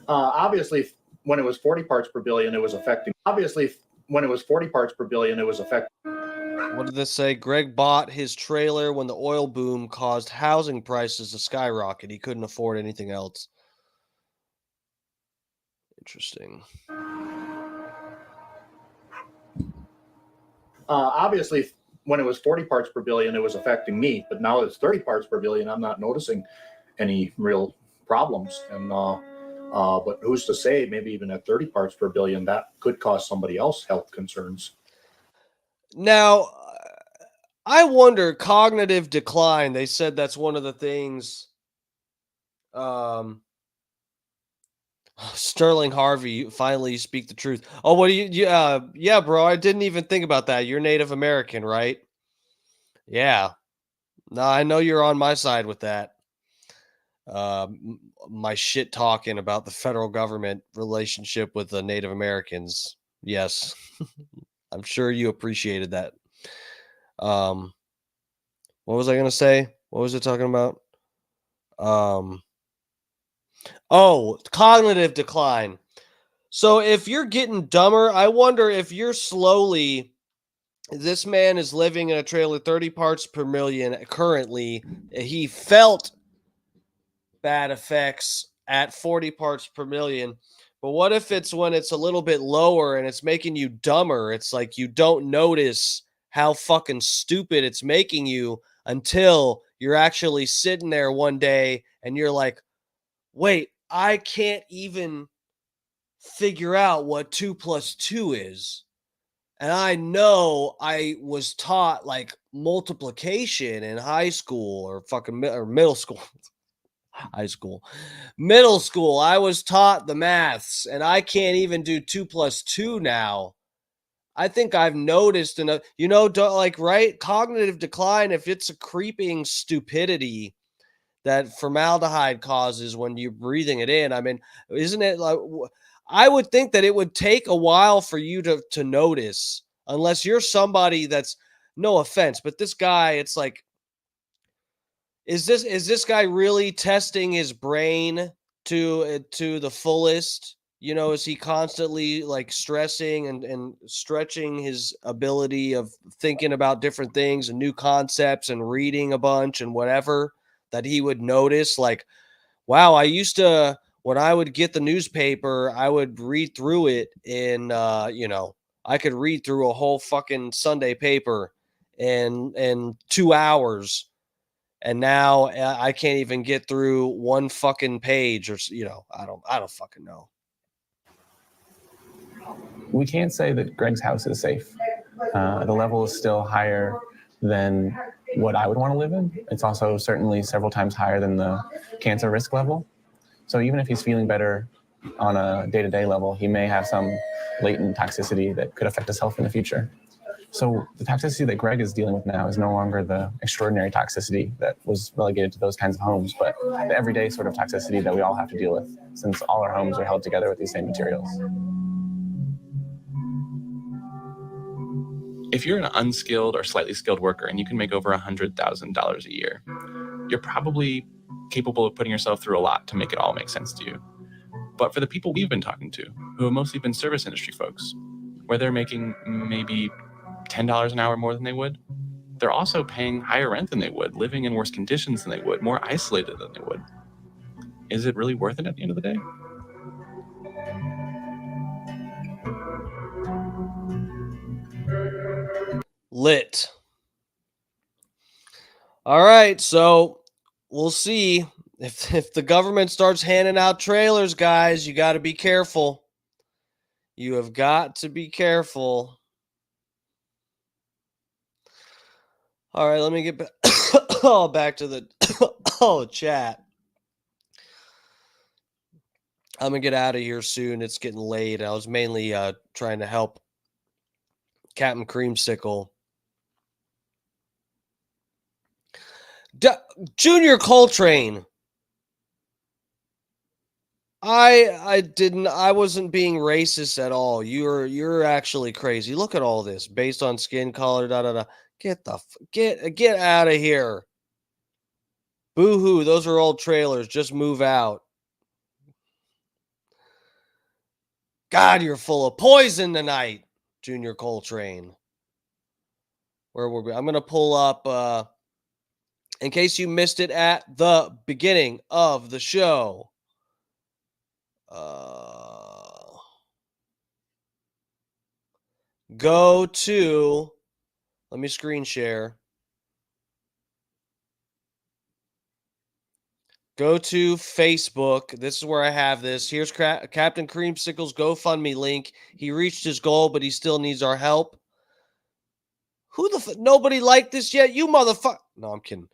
Obviously, when it was 40 parts per billion, it was affecting. When it was 40 parts per billion, it was affecting. What did this say? Greg bought his trailer when the oil boom caused housing prices to skyrocket. He couldn't afford anything else. Interesting. Obviously, when it was 40 parts per billion, it was affecting me. But now it's 30 parts per billion. I'm not noticing any real problems. And but who's to say? Maybe even at 30 parts per billion, that could cause somebody else health concerns. Now, I wonder, cognitive decline. They said that's one of the things. Sterling Harvey, finally you speak the truth. Oh, what do you? Yeah, bro. I didn't even think about that. You're Native American, right? Yeah. No, I know you're on my side with that. My shit talking about the federal government relationship with the Native Americans. Yes, I'm sure you appreciated that. What was I gonna say? What was it talking about? Oh, cognitive decline. So if you're getting dumber, I wonder if you're slowly. This man is living in a trailer 30 parts per million currently. He felt bad effects at 40 parts per million. But what if it's when it's a little bit lower and it's making you dumber? It's like you don't notice how fucking stupid it's making you until you're actually sitting there one day and you're like, wait, I can't even figure out what 2 plus 2 is. And I know I was taught like multiplication in high school or or middle school. High school. Middle school, I was taught the maths and I can't even do 2 plus 2 now. I think I've noticed enough, like, right? Cognitive decline, if it's a creeping stupidity that formaldehyde causes when you're breathing it in. I mean, isn't it like, I would think that it would take a while for you to notice, unless you're somebody that's, no offense, but this guy, it's like, is this guy really testing his brain to the fullest? Is he constantly like stressing and stretching his ability of thinking about different things and new concepts and reading a bunch and whatever that he would notice? Like, wow, I used to, when I would get the newspaper, I would read through it in, I could read through a whole fucking Sunday paper in 2 hours. And now I can't even get through one fucking page, or I don't fucking know. We can't say that Greg's house is safe. The level is still higher than what I would want to live in. It's also certainly several times higher than the cancer risk level. So even if he's feeling better on a day-to-day level, he may have some latent toxicity that could affect his health in the future. So the toxicity that Greg is dealing with now is no longer the extraordinary toxicity that was relegated to those kinds of homes, but the everyday sort of toxicity that we all have to deal with, since all our homes are held together with these same materials. If you're an unskilled or slightly skilled worker and you can make over $100,000 a year, you're probably capable of putting yourself through a lot to make it all make sense to you. But for the people we've been talking to, who have mostly been service industry folks, where they're making maybe $10 an hour more than they would, they're also paying higher rent than they would, living in worse conditions than they would, more isolated than they would. Is it really worth it at the end of the day? Lit. All right, so we'll see if the government starts handing out trailers, guys. You got to be careful. You have got to be careful. All right, let me get back to the chat. I'm gonna get out of here soon. It's getting late. I was mainly trying to help Captain Creamsicle. Junior Coltrane. I wasn't being racist at all. You're actually crazy. Look at all this based on skin color. Get out of here. Boo-hoo. Those are old trailers. Just move out. God, you're full of poison tonight, Junior Coltrane. Where were we? I'm gonna pull up in case you missed it at the beginning of the show. Go to, let me screen share. Go to Facebook. This is where I have this. Here's Captain Creamsicle's GoFundMe link. He reached his goal, but he still needs our help. Nobody liked this yet? You motherfucker. No, I'm kidding.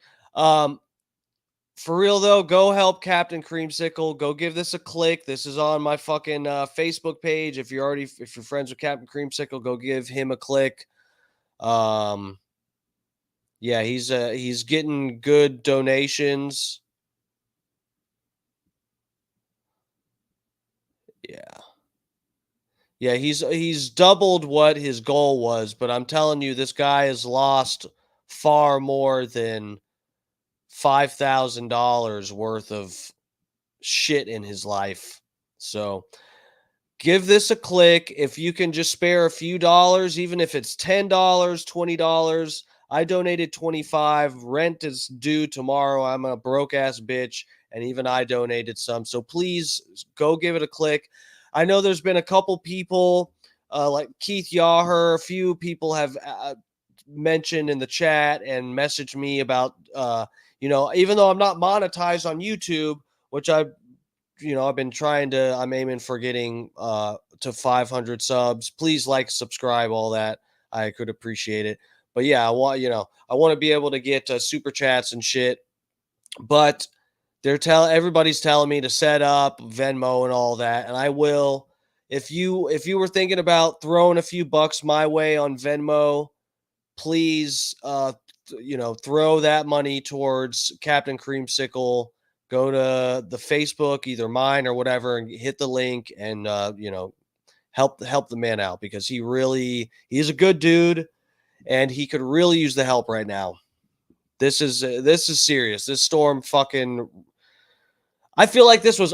For real though, go help Captain Creamsicle. Go give this a click. This is on my fucking Facebook page. If you're friends with Captain Creamsicle, go give him a click. Yeah, he's getting good donations. Yeah, he's doubled what his goal was, but I'm telling you, this guy has lost far more than $5,000 worth of shit in his life. So give this a click. If you can just spare a few dollars, even if it's $10, $20. I donated $25. Rent is due tomorrow. I'm a broke ass bitch, and even I donated some. So please go give it a click. I know there's been a couple people like Keith Yaher. A few people have mentioned in the chat and messaged me about, even though I'm not monetized on YouTube, which I I've been trying to, I'm aiming for getting to 500 subs. Please like, subscribe, all that. I could appreciate it. But yeah, I want to be able to get super chats and shit. But everybody's telling me to set up Venmo and all that, and I will. If you were thinking about throwing a few bucks my way on Venmo, please throw that money towards Captain Creamsicle. Go to the Facebook, either mine or whatever, and hit the link and help the man out, because he's a good dude and he could really use the help right now. This is serious. This storm fucking, I feel like this was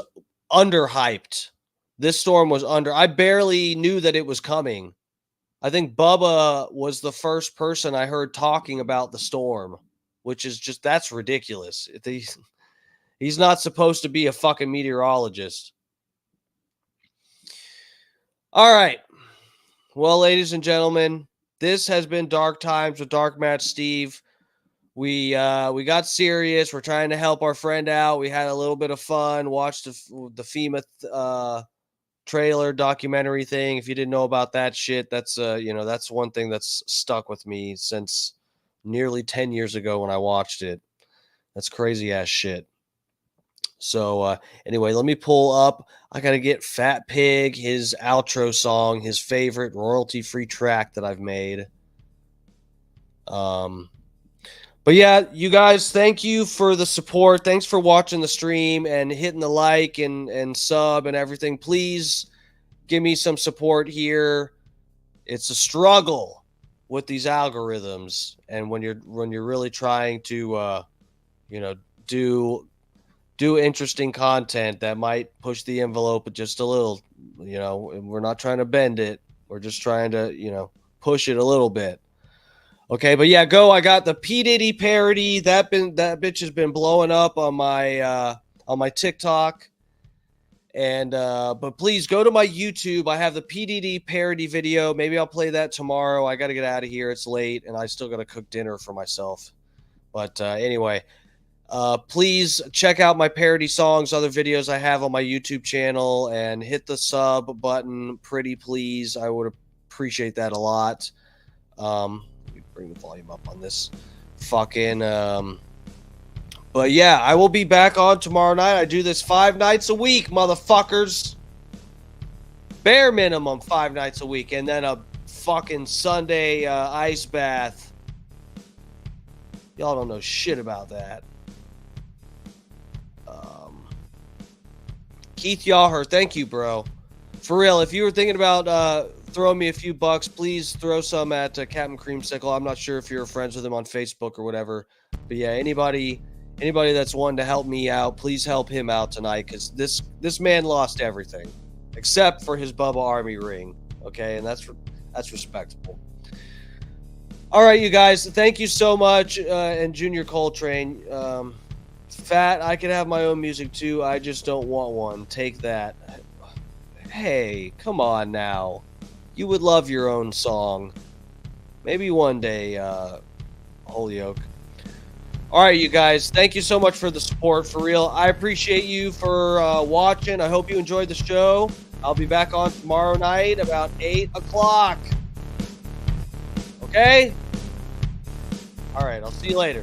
underhyped. This storm was I barely knew that it was coming. I think Bubba was the first person I heard talking about the storm, which is just, that's ridiculous. He's not supposed to be a fucking meteorologist. All right. Well, ladies and gentlemen, this has been Dark Times with Dark Match Steve. We got serious. We're trying to help our friend out. We had a little bit of fun. Watched the FEMA trailer documentary thing. If you didn't know about that shit, that's that's one thing that's stuck with me since nearly 10 years ago when I watched it. That's crazy ass shit. So anyway, let me pull up. I got to get Fat Pig, his outro song, his favorite royalty-free track that I've made. But yeah, you guys, thank you for the support. Thanks for watching the stream and hitting the like and sub and everything. Please give me some support here. It's a struggle with these algorithms, and when you're really trying to do interesting content that might push the envelope just a little, we're not trying to bend it. We're just trying to, push it a little bit. Okay, but yeah, I got the P. Diddy parody. That bitch has been blowing up on my TikTok. And but please go to my YouTube. I have the P. Diddy parody video. Maybe I'll play that tomorrow. I got to get out of here. It's late, and I still got to cook dinner for myself. But anyway, please check out my parody songs, other videos I have on my YouTube channel, and hit the sub button, pretty please. I would appreciate that a lot. Bring the volume up on this fucking but yeah, I will be back on tomorrow night. I do this 5 nights a week, motherfuckers. Bare minimum 5 nights a week, and then a fucking Sunday ice bath. Y'all don't know shit about that. Keith Yawher, thank you, bro. For real, if you were thinking about throw me a few bucks, please throw some at Captain Creamsicle. I'm not sure if you're friends with him on Facebook or whatever, but yeah, anybody that's wanting to help me out, please help him out tonight, because this man lost everything except for his Bubba Army ring. Okay, and that's respectable. All right, you guys, thank you so much. And Junior Coltrane, Fat, I can have my own music too. I just don't want one. Take that. Hey, come on now. You would love your own song. Maybe one day, Holyoke. All right, you guys. Thank you so much for the support. For real. I appreciate you for watching. I hope you enjoyed the show. I'll be back on tomorrow night about 8 o'clock. Okay? All right. I'll see you later.